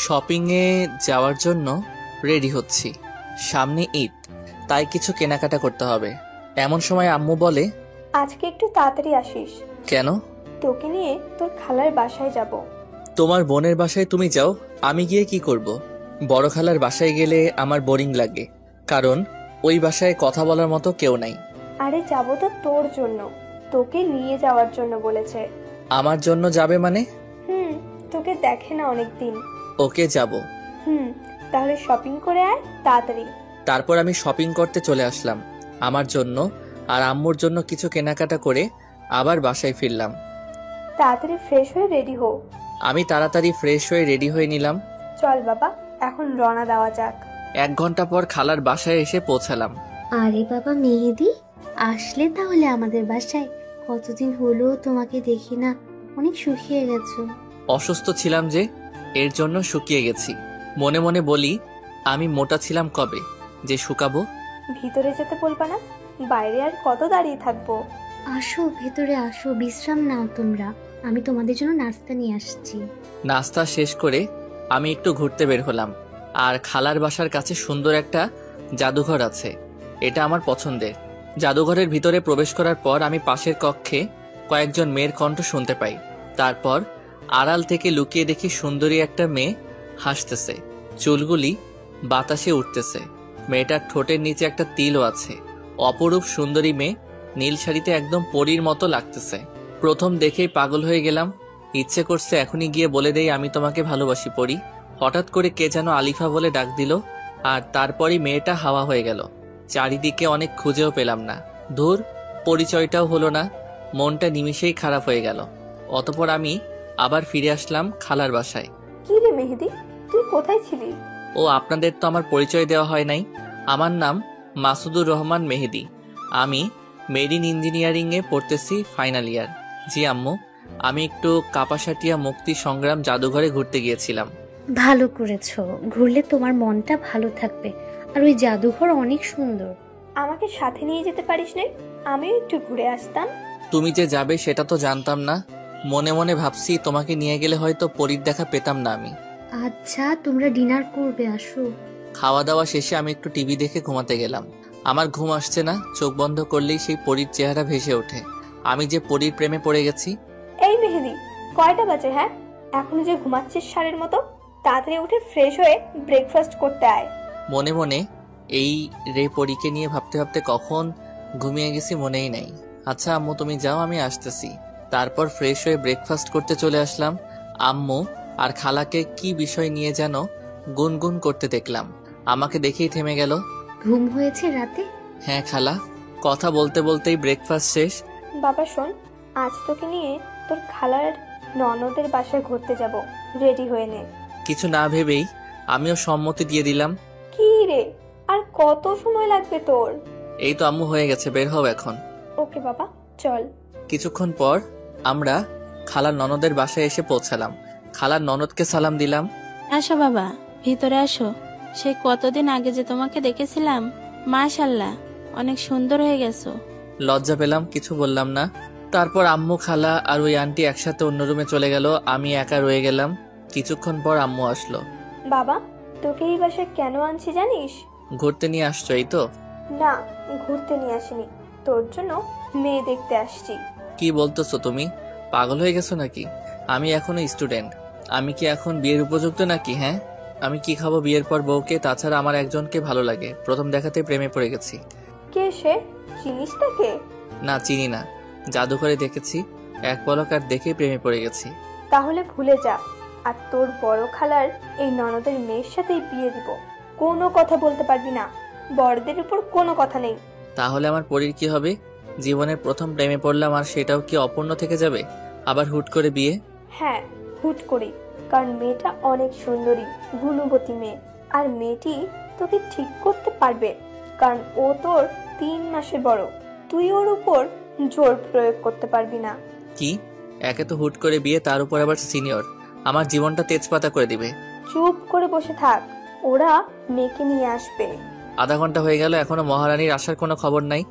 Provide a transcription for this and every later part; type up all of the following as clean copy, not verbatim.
শপিংয়ে যাওয়ার জন্য রেডি হচ্ছি। সামনে ঈদ, তাই কিছু কেনাকাটা করতে হবে। এমন সময় আম্মু বলে, আজকে একটু তাড়াতাড়ি আসিস। কেন? তোকে নিয়ে তোর খালার বাসায় যাব। তোমার বোনের বাসায় তুমি যাও, আমি গিয়ে কি করব? বড় খালার বাসায় গেলে আমার বোরিং লাগে, কারণ ওই বাসায় কথা বলার মতো কেউ নাই। আরে যাব তো তোর জন্য, তোকে নিয়ে যাওয়ার জন্য বলেছে। আমার জন্য যাবে মানে? তোকে দেখে না অনেকদিন। ওকে, যাব। তাহলে শপিং করে আয় তাড়াতাড়ি। তারপর আমি শপিং করতে চলে আসলাম। আমার জন্য আর আম্মুর জন্য কিছু কেনাকাটা করে আবার বাসায় ফিরলাম। তাড়াতাড়ি ফ্রেশ হয়ে রেডি হো। আমি তাড়াতাড়ি ফ্রেশ হয়ে রেডি হয়ে নিলাম। চল বাবা, এখন রওনা দেওয়া যাক। 1 ঘন্টা পর খালার বাসায় এসে পৌঁছালাম। আরে বাবা মেহেদি, আসলে তাহলে আমাদের বাসায়? কতদিন হলো তোমাকে দেখি না, অনেক শুকিয়ে গেছো। অসুস্থ ছিলাম যে, এর জন্য শুকিয়ে গেছি। মনে মনে বলি, আমি মোটা ছিলাম কবে যে শুকাবো। ভিতরে যেতে বলবা না? বাইরে আর কত দাঁড়িয়ে থাকবো? আসো ভেতরে আসো, বিশ্রাম নাও তোমরা, আমি তোমাদের জন্য নাস্তা নিয়ে আসছি। নাস্তা শেষ করে আমি একটু ঘুরতে বের হলাম। আর খালার বাসার কাছে সুন্দর একটা জাদুঘর আছে, এটা আমার পছন্দের। জাদুঘরের ভিতরে প্রবেশ করার পর আমি পাশের কক্ষে কয়েকজন মেয়ের কণ্ঠ শুনতে পাই। তারপর আড়াল থেকে লুকিয়ে দেখি সুন্দরী একটা মেয়ে হাসতেছে, চুলগুলি বাতাসে উঠতেছে। মেয়েটার ঠোঁটের নিচে একটা তিলও আছে। অপরূপ সুন্দরী মেয়ে, নীল শাড়িতে একদম পরীর মতো লাগতেছে। প্রথম দেখেই পাগল হয়ে গেলাম। ইচ্ছে করছে এখনই গিয়ে বলে দেই আমি তোমাকে ভালোবাসি পরি। হঠাৎ করে কে যেন আলিফা বলে ডাক দিল, আর তারপরই মেয়েটা হাওয়া হয়ে গেল। চারিদিকে অনেক খুঁজেও পেলাম না। ধুর, পরিচয়টাও হলো না। মনটা নিমিষেই খারাপ হয়ে গেল। অতঃপর আমি আবার ফিরে আসলাম খালার বাসায়। কি রে মেহেদি, তুই কোথায় ছিলি? ও, আপনাদের তো আমার পরিচয় দেওয়া হয় নাই। আমার নাম মাসুদুর রহমান মেহেদি। আমি মেরিন ইঞ্জিনিয়ারিং এ পড়তেছি, ফাইনাল ইয়ার। জি আম্মু, আমি একটু কাপাসাটিয়া মুক্তি সংগ্রাম জাদুঘরে ঘুরতে গিয়েছিলাম। ভালো করেছো, ঘুরলে তোমার মনটা ভালো থাকবে। আর ওই জাদুঘর অনেক সুন্দর। আমাকে সাথে নিয়ে যেতে পারিস না? আমিও একটু ঘুরে আসতাম। তুমি যে যাবে সেটা তো জানতাম না। মনে মনে ভাবছি তোমাকে নিয়ে গেলে হয়তো পরীর দেখা পেতাম না আমি। আচ্ছা, তোমরা ডিনার করবে, আসো। খাওয়া দাওয়া শেষে আমি একটু টিভি দেখে ঘুমাতে গেলাম। আমার ঘুম আসছে না, চোখ বন্ধ করলেই সেই পরীর চেহারা ভেসে ওঠে। আমি যে পরীর প্রেমে পড়ে গেছি। এই মেহেদি, কয়টা বাজে? হ্যাঁ, এখনো যে ঘুমাচ্ছিস ষাঁড়ের মতো? তাড়াতাড়ি উঠে ফ্রেশ হয়ে ব্রেকফাস্ট করতে আয়। মনে মনে এই রে পরীকে নিয়ে ভাবতে ভাবতে কখন ঘুমিয়ে গেছি মনেই নাই। আচ্ছা আম্মু তুমি যাও, আমি আসতেছি। তারপর ফ্রেশ হয়ে ব্রেকফাস্ট করতে চলে আসলাম। আম্মু আর খালাকে কি বিষয় নিয়ে যেন গুনগুন করতে দেখলাম। আমাকে দেখেই থেমে গেল। ঘুম হয়েছে রাতে? হ্যাঁ খালা। কথা বলতে বলতেই ব্রেকফাস্ট শেষ। বাবা শোন, আজ তোকে নিয়ে তোর খালার ননদের বাসায় ঘুরতে যাব, রেডি হয়ে নে। কিছু না ভেবেই আমিও সম্মতি দিয়ে দিলাম। কি রে, আর কত সময় লাগবে তোর? এই তো আম্মু, হয়ে গেছে, বের হও এখন। ওকে বাবা, চল। কিছুক্ষণ পর আমরা খালার ননদের বাসায় এসে পৌঁছালাম। খালার ননদকে সালাম দিলাম। আসো বাবা, ভিতরে আসো। সেই কতদিন আগে যে তোমাকে দেখেছিলাম, মাশাআল্লাহ অনেক সুন্দর হয়ে গেছো। লজ্জা পেলাম, কিছু বললাম না। তারপর আম্মু, খালা আর ওই আন্টি একসাথে অন্য রুমে চলে গেল। আমি একা রয়ে গেলাম। কিছুক্ষণ পর আম্মু আসলো। বাবা, তোকে এই বাসায় কেন আনছি জানিস? ঘুরতে নিয়ে আসছো এই তো? না, ঘুরতে নিয়ে আসিনি, তোর জন্য মেয়ে দেখতে আসছি। কি বলতেছো তুমি? পাগল হয়ে গেছো নাকি? আমি এখনো স্টুডেন্ট। আমি কি এখন বিয়ের উপযুক্ত নাকি? হ্যাঁ, আমি কি খাবো বিয়ের পর বউকে? তাছাড়া আমার একজনকে ভালো লাগে, প্রথম দেখাতে প্রেমে পড়ে গেছি। কে সে? চিনিস তাকে? না, চিনি না। জাদুঘরে দেখেছি, এক পলক আর দেখে প্রেমে পড়ে গেছি। তাহলে ভুলে যা, আর তোর বড় খালার এই ননদের মেয়ের সাথেই বিয়ে দিব। কোনো কথা বলতে পারবি না, বড়দের উপর কোনো কথা নেই। তাহলে আমার পরীর কি হবে? জীবনের প্রথম প্রেমে পড়লাম, আর সেটাও কি অপূর্ণ থেকে যাবে? আবার হুট করে বিয়ে? হ্যাঁ, হুট করি, কারণ মেয়েটা অনেক সুন্দরী, গুণবতী মেয়ে। আর মেয়েটি তোকে ঠিক করতে পারবে, কারণ ও তোর 3 মাসের বড়। তুই ওর উপর জোর প্রয়োগ করতে পারবি না। কি? একে তো হুট করে বিয়ে, তার উপর আবার সিনিয়র। আমার জীবনটা তেজপাতা করে দিবে। চুপ করে বসে থাক, ওরা মেয়েকে নিয়ে আসবে। আধা ঘন্টা হয়ে গেল, এখনো মহারানীর আসার কোনো খবর নাই।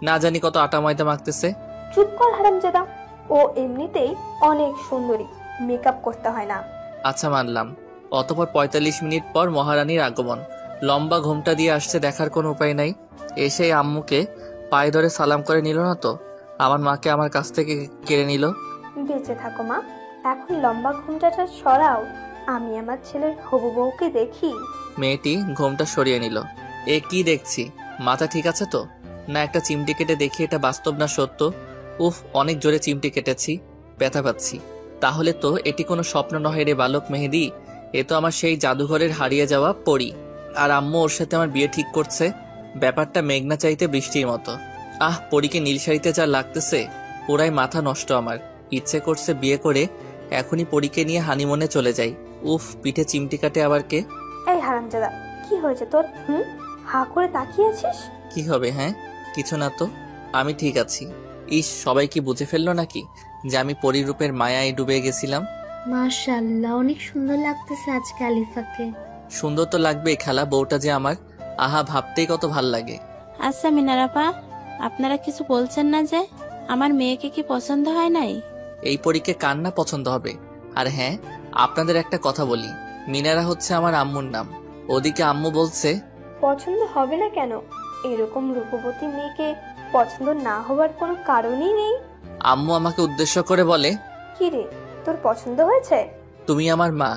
না জানি কত আটা ময়দা মাখতেছে। চুপ কর হারামজাদা, ও এমনিতেই অনেক সুন্দরী, মেকআপ করতে হয় না। আচ্ছা মানলাম, অতঃপর ৪৫ মিনিট পর মহারানীর আগমন। লম্বা ঘোমটা দিয়ে আসছে, দেখার কোনো উপায় নাই। এসে আম্মুকে পায়ে ধরে সালাম করে নিল না তো, আমার মাকে আমার কাছ থেকে কেড়ে নিল। বেঁচে থাকো মা, এখন লম্বা ঘুমটাটা সরাও, আমি আমার ছেলের হবু বউকে দেখি। মেয়েটি ঘোমটা সরিয়ে নিল। এ কি দেখছি, মাথা ঠিক আছে তো? না একটা চিমটি কেটে দেখি এটা বাস্তব না সত্য। উফ, অনেক জোরে চিমটি কেটেছি, ব্যথা পাচ্ছি। তাহলে তো এটি কোনো স্বপ্ন নয় রে বালক মেহেদি, এ তো আমার সেই জাদুঘরের হারিয়ে যাওয়া পরী। আর আম্মু ওর সাথে আমার বিয়ে ঠিক করছে। ব্যাপারটা মেঘনা চাইতে বৃষ্টির মতো। আহ, পরীকে নীল শাড়িতে যা লাগতেছে, পুরাই মাথা নষ্ট আমার। ইচ্ছে করছে বিয়ে করে এখনই পরীকে নিয়ে হানিমুনে চলে যাই। উফ, পিঠে চিমটি কাটে আবার কে? এই হারামজাদা, কি হয়েছে তোর? হা করে তাকিয়েছিস? কি হবে? হ্যাঁ, কিছু না তো, আমি ঠিক আছি। ইস, সবাই কি বুঝে ফেললো নাকি যে আমি পরিরূপের মায়ায় ডুবে গেছিলাম? মাশাআল্লাহ, অনেক সুন্দর লাগতেছে আজকে আলিফাকে। সুন্দর তো লাগবেই, খালা, বউটা যে আমার, আহা, ভাবতেই কত ভাল লাগে। আচ্ছা মিনার আপা, আপনারা কিছু বলছেন না যে? আমার মেয়েকে কি পছন্দ হয় নাই? এই পরীকে কার না পছন্দ হবে? আর হ্যাঁ, আপনাদের একটা কথা বলি, মিনারা হচ্ছে আমার আম্মুর নাম। ওদিকে আম্মু বলছে পছন্দ হবে না কেন? এরকম রূপবতী মেয়েকে পছন্দ না হওয়ার কোনো কারণই নেই। আম্মু আমাকে উদ্দেশ্য করে বলে, কি রে, তোর পছন্দ হয়েছে? তুমি আমার মা,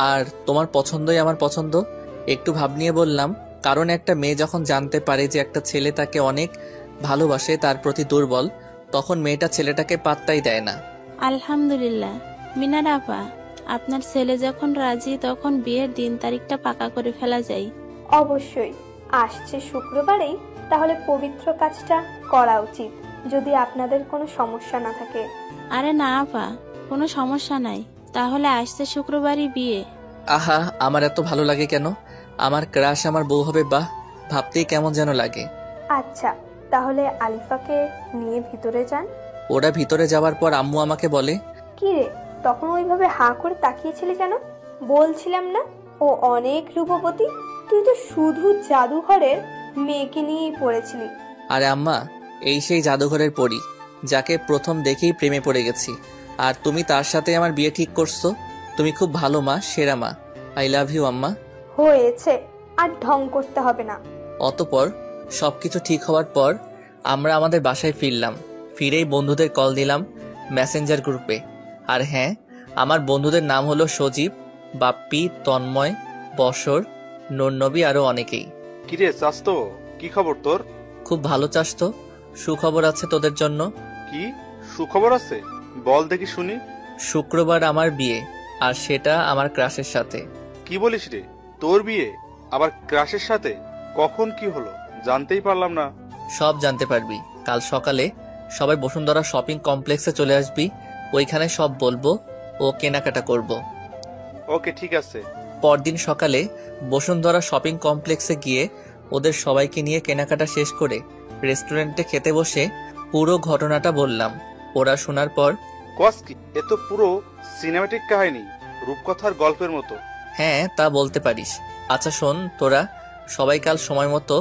আর তোমার পছন্দই আমার পছন্দ। একটু ভাব নিয়ে বললাম, কারণ একটা মেয়ে যখন জানতে পারে যে একটা ছেলে তাকে অনেক ভালোবাসে, তার প্রতি দুর্বল, তখন মেয়েটা ছেলেটাকে পাত্তাই দেয় না। আলহামদুলিল্লাহ মিনার আপা, আপনার ছেলে যখন রাজি তখন বিয়ের দিন তারিখটা পাকা করে ফেলা যায়। অবশ্যই, আসছে শুক্রবারেই তাহলে পবিত্র কাজটা করা উচিত, যদি আপনাদের কোনো সমস্যা না থাকে। আরে না আপা, কোনো সমস্যা নাই, তাহলে আসছে শুক্রবারই বিয়ে। আহা, আমার এত ভালো লাগে কেন? আমার ক্রাশ আমার বউ হবে, বাহ, ভাবতেই কেমন যেন লাগে। আচ্ছা, তাহলে আলিফাকে নিয়ে ভিতরে যান। ওরা ভিতরে যাওয়ার পর আম্মু আমাকে বলে, কি রে, তখন ওইভাবে হা করে তাকিয়েছিলি কেন? বলছিলাম না ও অনেক রূপবতী? তুই তো শুধু জাদুঘরের মেয়েকে নিয়েই পড়েছিলি। আরে আম্মা, এই সেই জাদুঘরের পরী যাকে প্রথম দেখেই প্রেমে পড়ে গেছি, আর তুমি তার সাথে আমার বিয়ে ঠিক করছো। তুমি খুব ভালো মা, সেরা মা। আই লাভ ইউ আম্মা। হয়েছে, আর ঢং করতে হবে না। অতঃপর সবকিছু ঠিক হওয়ার পর আমরা আমাদের বাসায় ফিরলাম। ফিরেই বন্ধুদের কল দিলাম মেসেঞ্জার গ্রুপে। আর হ্যাঁ, আমার বন্ধুদের নাম হলো সজীব, বাপ্পি, তন্ময়, বসর, নূরনবী, আরো অনেকেই। কিরে চাস্তো, কি খবর তোর? খুব ভালো চাস তো, সুখবর আছে তোদের জন্য। কি সুখবর আছে? বল দেখি শুনি। শুক্রবার আমার বিয়ে, আর সেটা আমার ক্রাশের সাথে। কি বলিস রে, তোর বিয়ে আবার ক্রাশের সাথে? কখন কি হলো জানতেই পারলাম না। সব জানতে পারবি কাল সকালে। সবাই বসুন্ধরা শপিং কমপ্লেক্সে চলে আসবি, ওইখানে সব বলবো ও কেনাকাটা করব। ওকে, ঠিক আছে। পরদিন সকালে বসুন্ধরা শপিং কমপ্লেক্সে গিয়ে ওদের সবাইকে নিয়ে কেনাকাটা শেষ করে রেস্টুরেন্টে খেতে বসে পুরো ঘটনাটা বললাম। ওরা শোনার পর, কস কি, এ তো পুরো সিনেমাটিক কাহিনী, রূপকথার গল্পের মতো। হ্যাঁ, তা বলতে পারিস। আচ্ছা শোন, তোরা সবাই কাল সময় মতো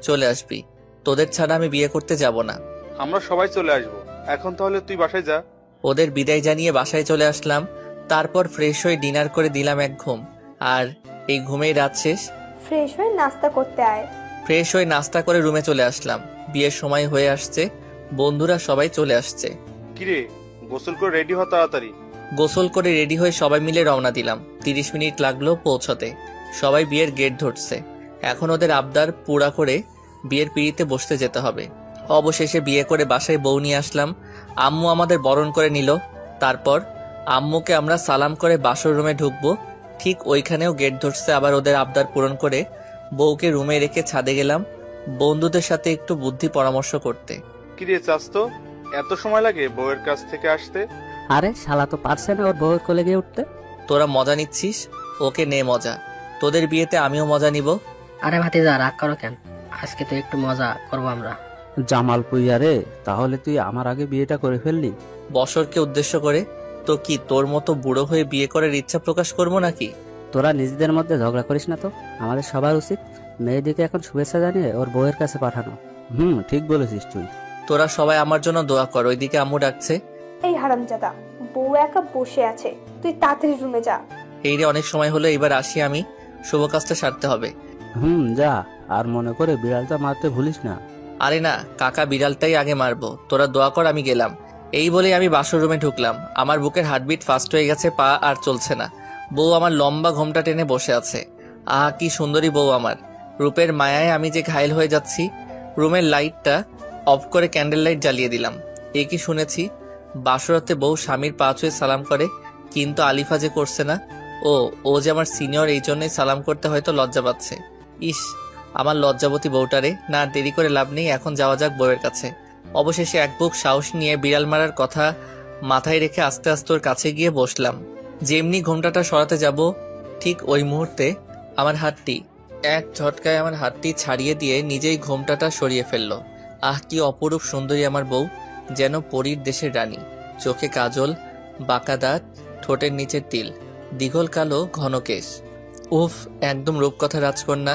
চলে আসবি, তোদের ছাড়া আমি বিয়ে করতে যাব না। আমরা সবাই চলে আসবো। এখন তাহলে তুই বাসায় যা। ওদের বিদায় জানিয়ে বাসায় চলে আসলাম। তারপর ফ্রেশ হয়ে ডিনার করে দিলাম এক ঘুম, আর এই ঘুমেই রাত শেষ। ফ্রেশ হয়ে নাস্তা করতে আয়। ফ্রেশ হয়ে নাস্তা করে রুমে চলে আসলাম। বিয়ের সময় হয়ে আসছে, বন্ধুরা সবাই চলে আসছে। কিরে, গোসল করে রেডি হ তাড়াতাড়ি। গোসল করে রেডি হয়ে সবাই মিলে রওনা দিলাম। 30 মিনিট লাগলো পৌঁছতে। সবাই বিয়ের গেট ধরছে। এখন ওদের আবদার পুরা করে বিয়ের পিঁড়িতে বসতে যেতে হবে। অবশেষে বিয়ে করে বাসায় বউ নিয়ে আসলাম। আম্মু আমাদের বরণ করে নিল। তারপর আম্মুকে আমরা সালাম করে বাসর রুমে ঢুকবো, ঠিক ওইখানেও গেট ধরছে আবার ওদের আবদার পূরণ করে বউকে রুমে রেখে ছাদে গেলাম বন্ধুদের সাথে একটু বুদ্ধি পরামর্শ করতে। কিরে চাস্তো, এত সময় লাগে বউয়ের কাছ থেকে আসতে? আরে শালা তো পারছে না ওর বউয়ের কোলে গিয়ে উঠতে। তোরা মজা নিচ্ছিস, ওকে নে মজা। তোদের বিয়েতে আমিও মজা নিব। আরে ভাতিজা, রাগ করো কেন? আজকে তো একটু মজা করবো আমরা। জামাল পুইয়া রে, তাহলে তুই আমার আগে বিয়েটা করে ফেললি? বছরকে উদ্দেশ্য করে, তো কি তোর মতো বুড়ো হয়ে বিয়ে করার ইচ্ছা প্রকাশ করবো নাকি? তোরা নিজেদের মধ্যে ঝগড়া করিস না তো। আমাদের সবার উচিত মেয়েদিকে এখন শুভেচ্ছা জানিয়ে ওর বউয়ের কাছে পাঠানো। ঠিক বলেছিস তুই। তোরা সবাই আমার জন্য দোয়া কর। ওইদিকে আম্মু ডাকছে। এই হারামজাদা, বউ একা বসে আছে, তুই তাড়াতাড়ি রুমে যা। এই রে, অনেক সময় হলো, এবার আসি আমি, শুভ কাজটা সারতে হবে। যা, আর মনে করে বিড়ালটা মারতে ভুলিস না। আরে না কাকা, বিড়ালটাই আগে মারবো, তোরা দোয়া কর, আমি গেলাম। এই বলে আমি বাসর রুমে ঢুকলাম। আমার বুকের হার্টবিট ফাস্ট হয়ে গেছে, পা আর চলছে না। বউ আমার লম্বা ঘোমটা টেনে বসে আছে। আহা কি সুন্দরী বউ আমার, রূপের মায়ায় আমি যে ঘায়েল হয়ে যাচ্ছি। রুমের লাইটটা অফ করে ক্যান্ডেল লাইট জ্বালিয়ে দিলাম। এ কি শুনেছি, বাসরাতে বউ স্বামীর পা ছুঁয়ে সালাম করে, কিন্তু আলিফা যে করছে না। ও যে আমার সিনিয়র, এই জন্যই সালাম করতে হয়তো লজ্জা পাচ্ছে। ইস, আমার লজ্জাবতী বউটারে। না আর দেরি করে লাভ নেই, এখন যাওয়া যাক বউয়ের কাছে। অবশেষে এক বুক সাহস নিয়ে বিড়াল মারার কথা মাথায় রেখে আস্তে আস্তে ওর কাছে গিয়ে বসলাম। যেমনি ঘোমটাটা সরাতে যাব, ঠিক ওই মুহূর্তে আমার হাতটি এক ঝটকায় আমার হাতটি ছাড়িয়ে দিয়ে নিজেই ঘোমটাটা সরিয়ে ফেলল। আহ কি অপরূপ সুন্দরী আমার বউ, যেন পরীর দেশের রানী। চোখে কাজল, বাঁকা দাঁত, ঠোঁটের নিচের তিল, দীঘল কালো ঘন কেশ। উফ, একদম রূপকথা রাজকন্যা।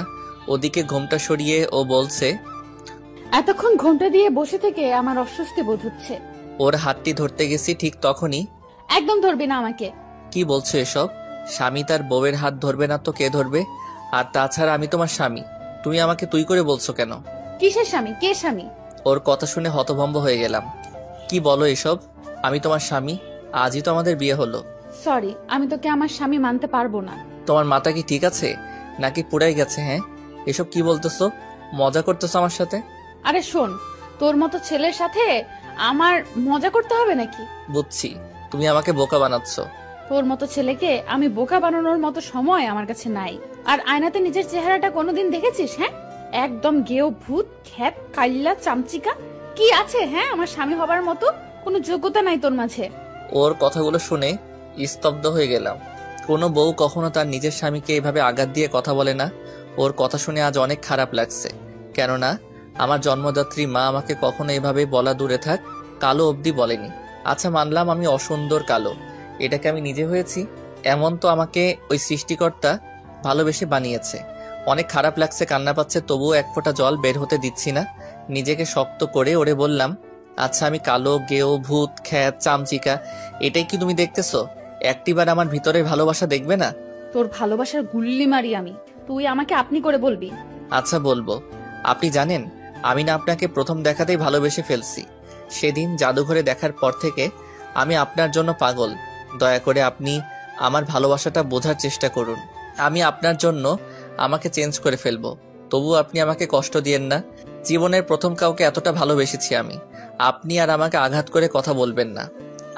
ওদিকে ঘোমটা সরিয়ে ও বলছে, এতক্ষণ ঘোমটা দিয়ে বসে থেকে আমার অস্বস্তি বোধ হচ্ছে। ওর হাতটি ধরতে গেছি, ঠিক তখনই, একদম ধরবি না আমাকে। কি বলছো এসব? স্বামী তার বউয়ের হাত ধরবে না তো কে ধরবে? আর তাছাড়া আমি তোমার স্বামী, তুমি আমাকে তুই করে বলছো কেন? কিসের স্বামী? কে স্বামী? ওর কথা শুনে হতভম্ব হয়ে গেলাম। কি বলো এসব? আমি তোমার স্বামী, আজই তো আমাদের বিয়ে হলো। সরি, আমি তোকে আমার স্বামী মানতে পারবো না। তোমার মাথা কি ঠিক আছে নাকি পুরাই গেছে? হ্যাঁ, এসব কি বলতেছো? মজা করতেছো আমার সাথে? আরে শোন, তোর মতো ছেলের সাথে আমার মজা করতে হবে নাকি? বুঝছি, তুমি আমাকে বোকা বানাচ্ছ। তোর মতো ছেলেকে আমি বোকা বানানোর মতো সময় আমার কাছে নাই। আর আয়নাতে নিজের চেহারাটা কোনোদিন দেখেছিস? হ্যাঁ, একদম গেও ভূত, খ্যাপ, কাল্লা, চামচিকা। কি আছে হ্যাঁ আমার স্বামী হবার মতো? কোনো যোগ্যতা নাই তোর মাঝে। ওর কথাগুলো শুনে স্তব্ধ হয়ে গেলাম। কোনো বউ কখনো তার নিজের স্বামীকে এভাবে আঘাত দিয়ে কথা বলে না। ওর কথা শুনে আজ অনেক খারাপ লাগছে, কেননা আমার জন্মদাত্রী মা আমাকে কখনো এভাবে বলা দূরে থাক, কালো অবধি বলেনি। আচ্ছা মানলাম আমি অসুন্দর কালো, এটাকে আমি নিজে হয়েছি, এমন তো আমাকে ওই সৃষ্টিকর্তা ভালোবেসে বানিয়েছে। অনেক খারাপ লাগছে, কান্না পাচ্ছে, তবুও এক ফোঁটা জল বের হতে দিচ্ছি না। নিজেকে শক্ত করে ওরে বললাম, আচ্ছা আমি কালো, গেও, ভূত, খ্যাত, চামচিকা, এটাই কি তুমি দেখতেছো? একটিবার আমার ভিতরের ভালোবাসা দেখবে না? তোর ভালোবাসার গুল্লি মারি আমি, তুই আমাকে আপনি করে বলবি? আচ্ছা বলবো। আপনি জানেন, আমি না আপনাকে প্রথম দেখাতেই ভালোবেসে ফেলছি। সেদিন জাদুঘরে দেখার পর থেকে আমি আপনার জন্য পাগল। দয়া করে আপনি আমার ভালোবাসাটা বোঝার চেষ্টা করুন। আমি আপনার জন্য আমাকে চেঞ্জ করে ফেলবো, তবু আপনি আমাকে কষ্ট দিয়েন না। জীবনের প্রথম কাউকে এতটা ভালোবেসেছি আমি। আপনি আর আমাকে আঘাত করে কথা বলবেন না,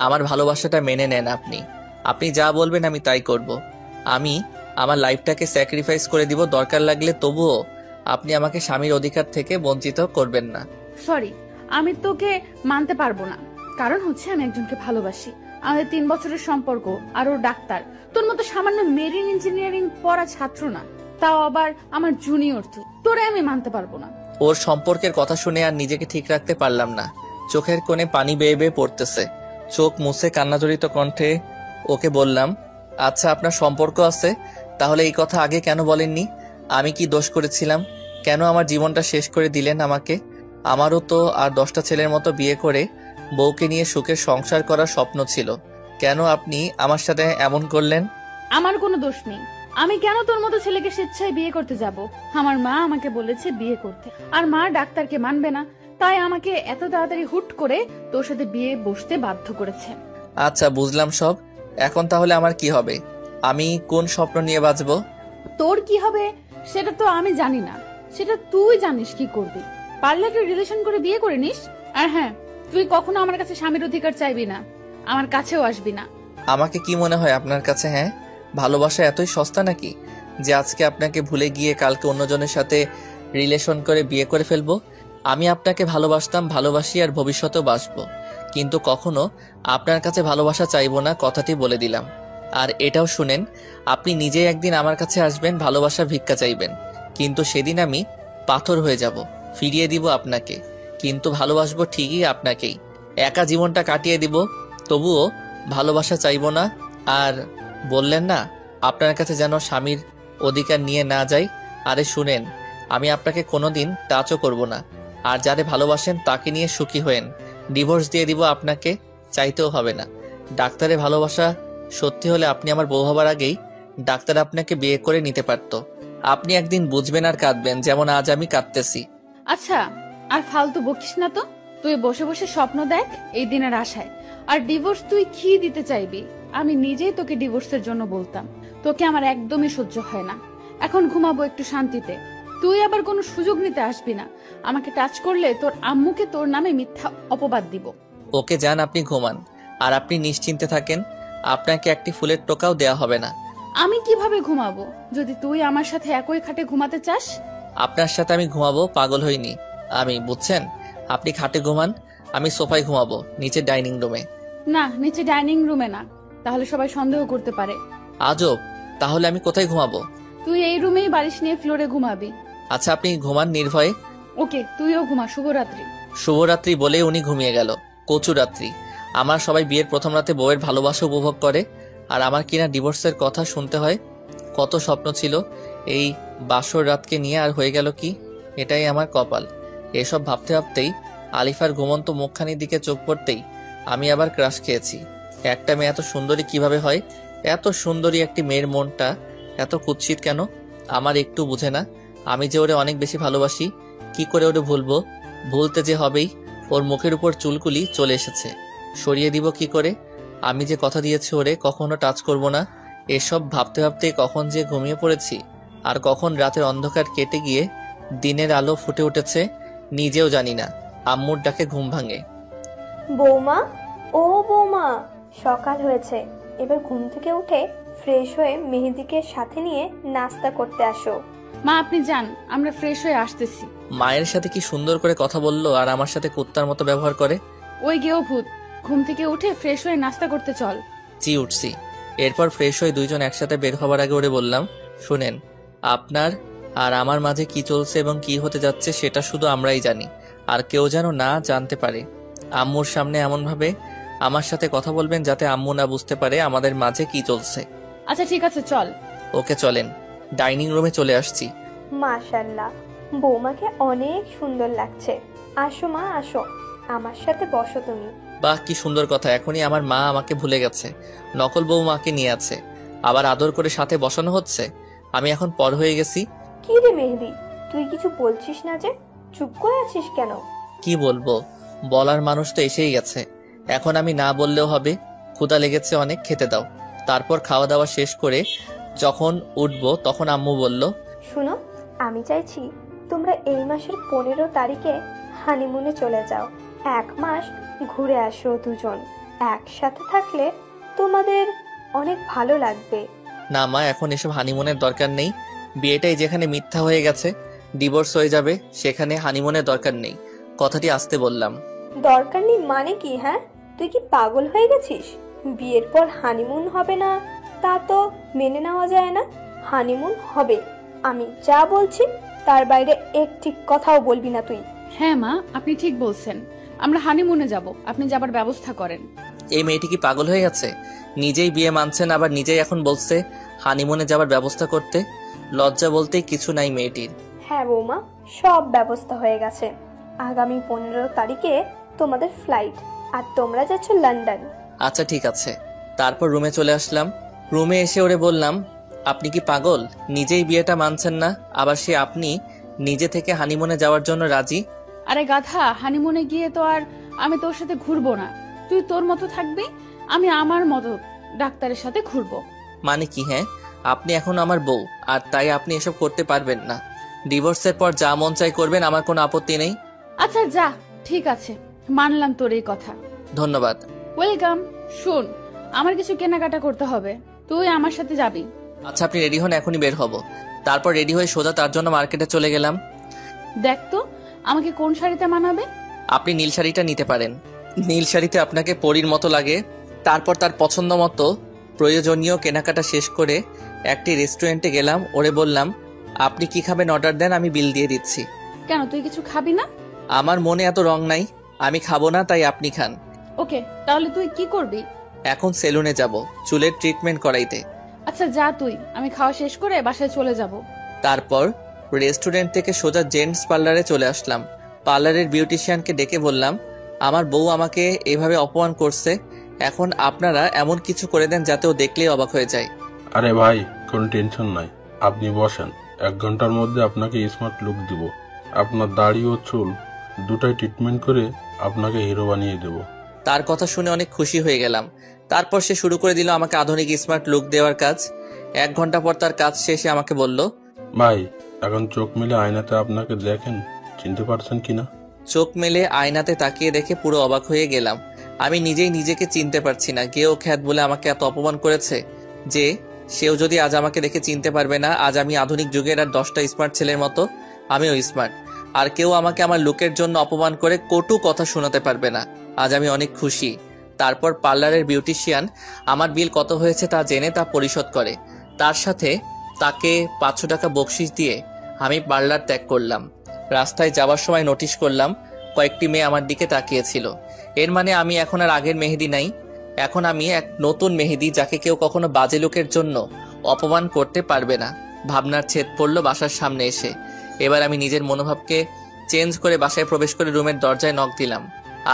আমার ভালোবাসাটা মেনে নেন। আপনি যা বলবেন আমি তাই করব। আমি আমার লাইফটাকে স্যাক্রিফাইস করে দিব দরকার লাগলে, তবুও আপনি আমাকে স্বামীর অধিকার থেকে বঞ্চিত করবেন না। সরি, আমি তোকে মানতে পারবো না। কারণ হচ্ছে আমি একজনকে ভালোবাসি, আমাদের 3 বছরের সম্পর্ক, আর ও ডাক্তার। তোর মতো সামান্য মেরিন ইঞ্জিনিয়ারিং পড়া ছাত্র না, তাও আবার আমার জুনিয়র। তোরে আমি মানতে পারবো না। ওর সম্পর্কের কথা শুনে আর নিজেকে ঠিক রাখতে পারলাম না। চোখের কোণে পানি বেয়ে বেয়ে পড়তেছে। চোখ মুছে কান্নাজড়িত কণ্ঠে ওকে বললাম, আচ্ছা আপনার সম্পর্ক আছে, তাহলে এই কথা আগে কেন বলেননি? আমি কি দোষ করেছিলাম? কেন আমার জীবনটা শেষ করে দিলেন আমাকে? আমারও তো আর 10টা ছেলের মতো বিয়ে করে বউকে নিয়ে সুখের সংসার করার স্বপ্ন ছিল। কেন আপনি আমার সাথে এমন করলেন? আমার কোনো দোষ নেই। আমি কেন তোর মতো ছেলেকে স্বেচ্ছায় বিয়ে করতে যাব? আমার মা আমাকে বলেছে বিয়ে করতে, আর মা ডাক্তারকে মানবে না, তাই আমাকে এত তাড়াতাড়ি হুট করে তোর সাথে বিয়ে বসতে বাধ্য করেছে। আচ্ছা বুঝলাম সব। এখন তাহলে আমার কি হবে? আমি কোন স্বপ্ন নিয়ে বাঁচবো? তোর কি হবে সেটা তো আমি জানি না, সেটা তুই জানিস কি করবি। পারলে একটা রিলেশন করে বিয়ে করে নিস। আর হ্যাঁ, তুই কখনো আমার কাছে স্বামীর অধিকার চাইবি না, আমার কাছেও আসবি না। আমাকে কি মনে হয় আপনার কাছে? হ্যাঁ, ভালোবাসা এতই সস্তা নাকি যে আজকে আপনাকে ভুলে গিয়ে কালকে অন্যজনের সাথে রিলেশন করে বিয়ে করে ফেলবো? আমি আপনাকে ভালোবাসতাম, ভালোবাসি, আর ভবিষ্যতেও বাসবো, কিন্তু কখনো আপনার কাছে ভালোবাসা চাইবো না, কথাটি বলে দিলাম। আর এটাও শুনেন, আপনি নিজেই একদিন আমার কাছে আসবেন, ভালোবাসা ভিক্ষা চাইবেন, কিন্তু সেদিন আমি পাথর হয়ে যাব, ফিরিয়ে দিব আপনাকে, কিন্তু ভালোবাসবো ঠিকই আপনাকেই। একা জীবনটা কাটিয়ে দিব, তবুও ভালোবাসা চাইবো না। আর বললেন না আপনার কাছে যেন স্বামীর অধিকার নিয়ে না যাই। আরে শুনেন, আমি আপনাকে কোনোদিন টাচও করব না, আর যারে ভালোবাসেন তাকে নিয়ে সুখী হয়েন। ডিভোর্স দিয়ে দিব আপনাকে, চাইতেও হবে না। ডাক্তারের ভালোবাসা সত্যি হলে আপনি আমার বউ হবার আগেই ডাক্তার আপনাকে বিয়ে করে নিতে পারতো। আপনি একদিন বুঝবেন আর কাঁদবেন, যেমন আজ আমি কাঁদতেছি। আচ্ছা, আর ফালতু বকিস না তো। তুই বসে বসে স্বপ্ন দেখ এই দিনের আশায়। আর ডিভোর্স তুই কি দিতে চাইবি? আমি নিজেই তোকে ডিভোর্সের জন্য বলতাম। তোকে আমার একদমই সহ্য হয় না। এখন ঘুমাবো একটু শান্তিতে। তুই আবার কোনো সুযোগ নিতে আসবি না। আমাকে টাচ করলে তোর আম্মুকে তোর নামে মিথ্যা অপবাদ দিব। ওকে যান, আপনি ঘুমান। আর আপনি নিশ্চিন্তে থাকেন, আপনাকে একটি ফুলের টোকাও দেয়া হবে না। আমি কিভাবে ঘুমাবো যদি তুই আমার সাথে একই খাটে ঘুমাতে চাস? আপনার সাথে আমি ঘুমাবো, পাগল হইনি আমি, বুঝছেন? আপনি খাটে ঘুমান, আমি সোফায় ঘুমাবো, নিচে ডাইনিং রুমে। না, নিচে ডাইনিং রুমে না, তাহলে সবাই সন্দেহ করতে পারে। আজব, তাহলে আমি কোথায় ঘুমাবো? তুই এই রুমেই বালিশ নিয়ে ফ্লোরে ঘুমাবি। আচ্ছা, আপনি ঘুমান নির্ভয়ে। ওকে, তুইও ঘুমা। শুভরাত্রি। শুভরাত্রি বলে উনি ঘুমিয়ে গেল। কচু রাত্রি। আমার সবাই বিয়ের প্রথম রাতে বউয়ের ভালোবাসা উপভোগ করে, আর আমার কিনা ডিভোর্সের কথা শুনতে হয়। কত স্বপ্ন ছিল এই বাসর রাতকে নিয়ে, আর হয়ে গেল কি? এটাই আমার কপাল। এসব ভাবতে ভাবতেই আলিফার ঘুমন্ত মুখখানির দিকে চোখ পড়তেই আমি আবার ক্রাশ খেয়েছি। একটা মেয়ে এত সুন্দরী কিভাবে হয়? এত সুন্দরী একটি মেয়ের মনটা এত কুৎসিত কেন? আমার একটু বুঝে না। আমি যে ওরে অনেক বেশি ভালোবাসি, কি করে ওরে ভুলবো? ভুলতে যে হবেই। ওর মুখের উপর চুলকুলি চলে এসেছে, সরিয়ে দিব কি করে? আমি যে কথা দিয়েছি ওরে কখনো টাচ করব না, এসব ভাবতে ভাবতে কখন যে ঘুমিয়ে পড়েছি, আর কখন রাতের অন্ধকার কেটে গিয়ে দিনের আলো ফুটে উঠেছে নিজেও জানি না। আম্মুর ডাকে ঘুম ভাঙে। বৌমা, ও বৌমা, সকাল হয়েছে। এবার ঘুম থেকে উঠে ফ্রেশ হয়ে মেহেদিকে সাথে নিয়ে নাস্তা করতে আসো। মা, আপনি যান, আমরা ফ্রেশ হয়ে আসতেছি। মায়ের সাথে কি সুন্দর করে কথা বললো, আর আমার সাথে কুত্তার মতো ব্যবহার করে। ওই গেও ভূত, ঘুম থেকে উঠে ফ্রেশ হয়ে নাস্তা করতে চল। জি, উঠছি। এরপর ফ্রেশ হয়ে দুইজন একসাথে বের হবার আগে ওরে বললাম, শুনেন, আপনার আর আমার মাঝে কি চলছে এবং কি হতে যাচ্ছে সেটা শুধু আমরাই জানি, আর কেউ যেন না জানতে পারে। আম্মুর সামনে এমনভাবে আমার সাথে কথা বলবেন যাতে আম্মু না বুঝতে পারে আমাদের মাঝে কি চলছে। আচ্ছা ঠিক আছে, চল। ওকে, চলেন। ডাইনিং রুমে চলে আসছি। মাশাআল্লাহ, বৌমাকে অনেক সুন্দর লাগছে। আসো মা, আসো, আমার সাথে বসো তুমি। বাহ, কি সুন্দর কথা! এখনই আমার মা আমাকে ভুলে গেছে, নকল বউ মাকে নিয়ে আছে, আবার আদর করে সাথে বসানো হচ্ছে। আমি এখন পর হয়ে গেছি। কি রে মেহেদি, তুই কিছু বলছিস না যে? চুপ করে আছিস কেন? কি বলবো, বলার মানুষ তো এসেই গেছে, এখন আমি না বললেও হবে। ক্ষুধা লেগেছে অনেক, খেতে দাও। তারপর খাওয়া দাওয়া শেষ করে যখন উঠবো তখন আম্মু বলল, শুনো, আমি চাইছি তোমরা এই মাসের 15 তারিখে হানিমুনে চলে যাও। 1 মাস ঘুরে আসো দুজন। একসাথে থাকলে তোমাদের অনেক ভালো লাগবে। না মা, এখন এসব হানিমুনের দরকার নেই। বিয়েটাই যেখানে মিথ্যা হয়ে গেছে, ডিভোর্স হয়ে যাবে, সেখানে হানিমুনের দরকার নেই। কথাটি আসতে বললাম। দরকার নেই মানে কি? হ্যাঁ, তুই কি পাগল হয়ে গেছিস? বিয়ের পর হানিমুন হবে না তা তো মেনে নেওয়া যায় না। হানিমুন হবে, আমি যা বলছি তার বাইরে একটি কথাও বলবি না তুই। হ্যাঁ মা, আপনি ঠিক বলছেন, আমরা হানিমুনে যাব, আপনি যাবার ব্যবস্থা করেন। এই মেয়েটি কি পাগল হয়ে গেছে? নিজেই বিয়ে মানছেন, আবার নিজেই এখন বলছে হানিমুনে যাবার ব্যবস্থা করতে। লজ্জা বলতেই কিছু নাই মেয়েটির। হ্যাঁ বৌমা, সব ব্যবস্থা হয়ে গেছে। আগামী 15 তারিখে তোমাদের ফ্লাইট, আর তোমরা যাচ্ছ লন্ডন। আচ্ছা ঠিক আছে। তারপর রুমে চলে আসলাম। রুমে এসে ওরে বললাম, আপনি কি পাগল? নিজেই বিয়েটা মানছেন না, আবার সে আপনি নিজে থেকে হানিমুনে যাওয়ার জন্য রাজি। আরে গাধা, হানিমুনে গিয়ে তো আর আমি তোর সাথে ঘুরবো না। তুই তোর মতো থাকবি, আমি আমার মতো ডাক্তারের সাথে ঘুরবো। মানে কি? হ্যাঁ, আপনি এখন আমার বউ, আর তাই আপনি এসব করতে পারবেন না। ডিভোর্সের পর যা মন চাই করবেন, আমার কোনো আপত্তি নেই। আচ্ছা যা, ঠিক আছে, মানলাম তোর এই কথা। ধন্যবাদ। ওয়েলকাম। শোন, আমার কিছু কেনাকাটা করতে হবে, তুই আমার সাথে যাবি। আচ্ছা, আপনি রেডি হন, এখনই বের হব। তারপর রেডি হয়ে সোজা তার জন্য মার্কেটে চলে গেলাম। দেখ তো আমাকে কোন শাড়িতে মানাবে। আপনি নীল শাড়িটা নিতে পারেন। নীল শাড়িতে আপনাকে পরীর মতো লাগে। তারপর তার পছন্দ মতো প্রয়োজনীয় কেনাকাটা শেষ করে একটি রেস্টুরেন্টে গেলাম। ওরে বললাম, আপনি কি খাবেন অর্ডার দেন, আমি বিল দিয়ে দিচ্ছি। কেন, তুই কিছু খাবি না? আমার মনে এত রং নাই, আমি খাবো না, তাই আপনি খান। ওকে, তাহলে তুই কি করবি? এখন সেলুনে যাব চুলের ট্রিটমেন্ট করাইতে। আচ্ছা যা তুই, আমি খাওয়া শেষ করে বাসায় চলে যাব। তারপর রেস্টুরেন্ট থেকে সোজা জেন্টস পার্লারে চলে আসলাম। পার্লারের বিউটিশিয়ানকে ডেকে বললাম, আমার বউ আমাকে এভাবে অপমান করছে, এখন আপনারা এমন কিছু করে দেন যাতে ও দেখলেই অবাক হয়ে যায়। আরে ভাই, কোনো টেনশন নাই, আপনি বসেন। 1 ঘন্টার মধ্যে আপনাকে স্মার্ট লুক দিব। আপনার দাড়ি ও চুল দুটাই ট্রিটমেন্ট করে আপনাকে হিরো বানিয়ে দেব। তার কথা শুনে অনেক খুশি হয়ে গেলাম। তারপর সে শুরু করে দিল আমাকে আধুনিক স্মার্ট লুক দেওয়ার কাজ। 1 ঘন্টা পর তার কাজ শেষে আমাকে বলল, ভাই, এখন চোখ মেলে আয়নাতে আপনাকে দেখেন, চিনতে পারছেন কিনা? চোখ মেলে আয়নাতে তাকিয়ে দেখে পুরো অবাক হয়ে গেলাম। আমি নিজেই নিজেকে চিনতে পারছি না। গেও খ্যাত বলে আমাকে এত অপমান করেছে যে সেও যদি আজ আমাকে দেখে চিনতে পারবে না। আজ আমি আধুনিক যুগের আর 10টা স্মার্ট ছেলের মতো আমিও স্মার্ট। আর কেউ আমাকে আমার লুকের জন্য অপমান করে কটু কথা শোনাতে পারবে না। আজ আমি অনেক খুশি। তারপর পার্লারের বিউটিশিয়ান আমার বিল কত হয়েছে তা জেনে তা পরিশোধ করে। তার সাথে তাকে 500 টাকা বকশিশ দিয়ে আমি পার্লার ত্যাগ করলাম। রাস্তায় যাওয়ার সময় নোটিশ করলাম কয়েকটি মেয়ে আমার দিকে তাকিয়েছিল। এর মানে আমি এখন আর আগের মেহেদি নাই। এখন আমি এক নতুন মেহেদি, যাকে কেউ কখনো বাজে লোকের জন্য অপমান করতে পারবে না। ভাবনার ছেদ পড়ল বাসার সামনে এসে। এবার আমি নিজের মনোভাবকে চেঞ্জ করে বাসায় প্রবেশ করে রুমের দরজায় নক দিলাম।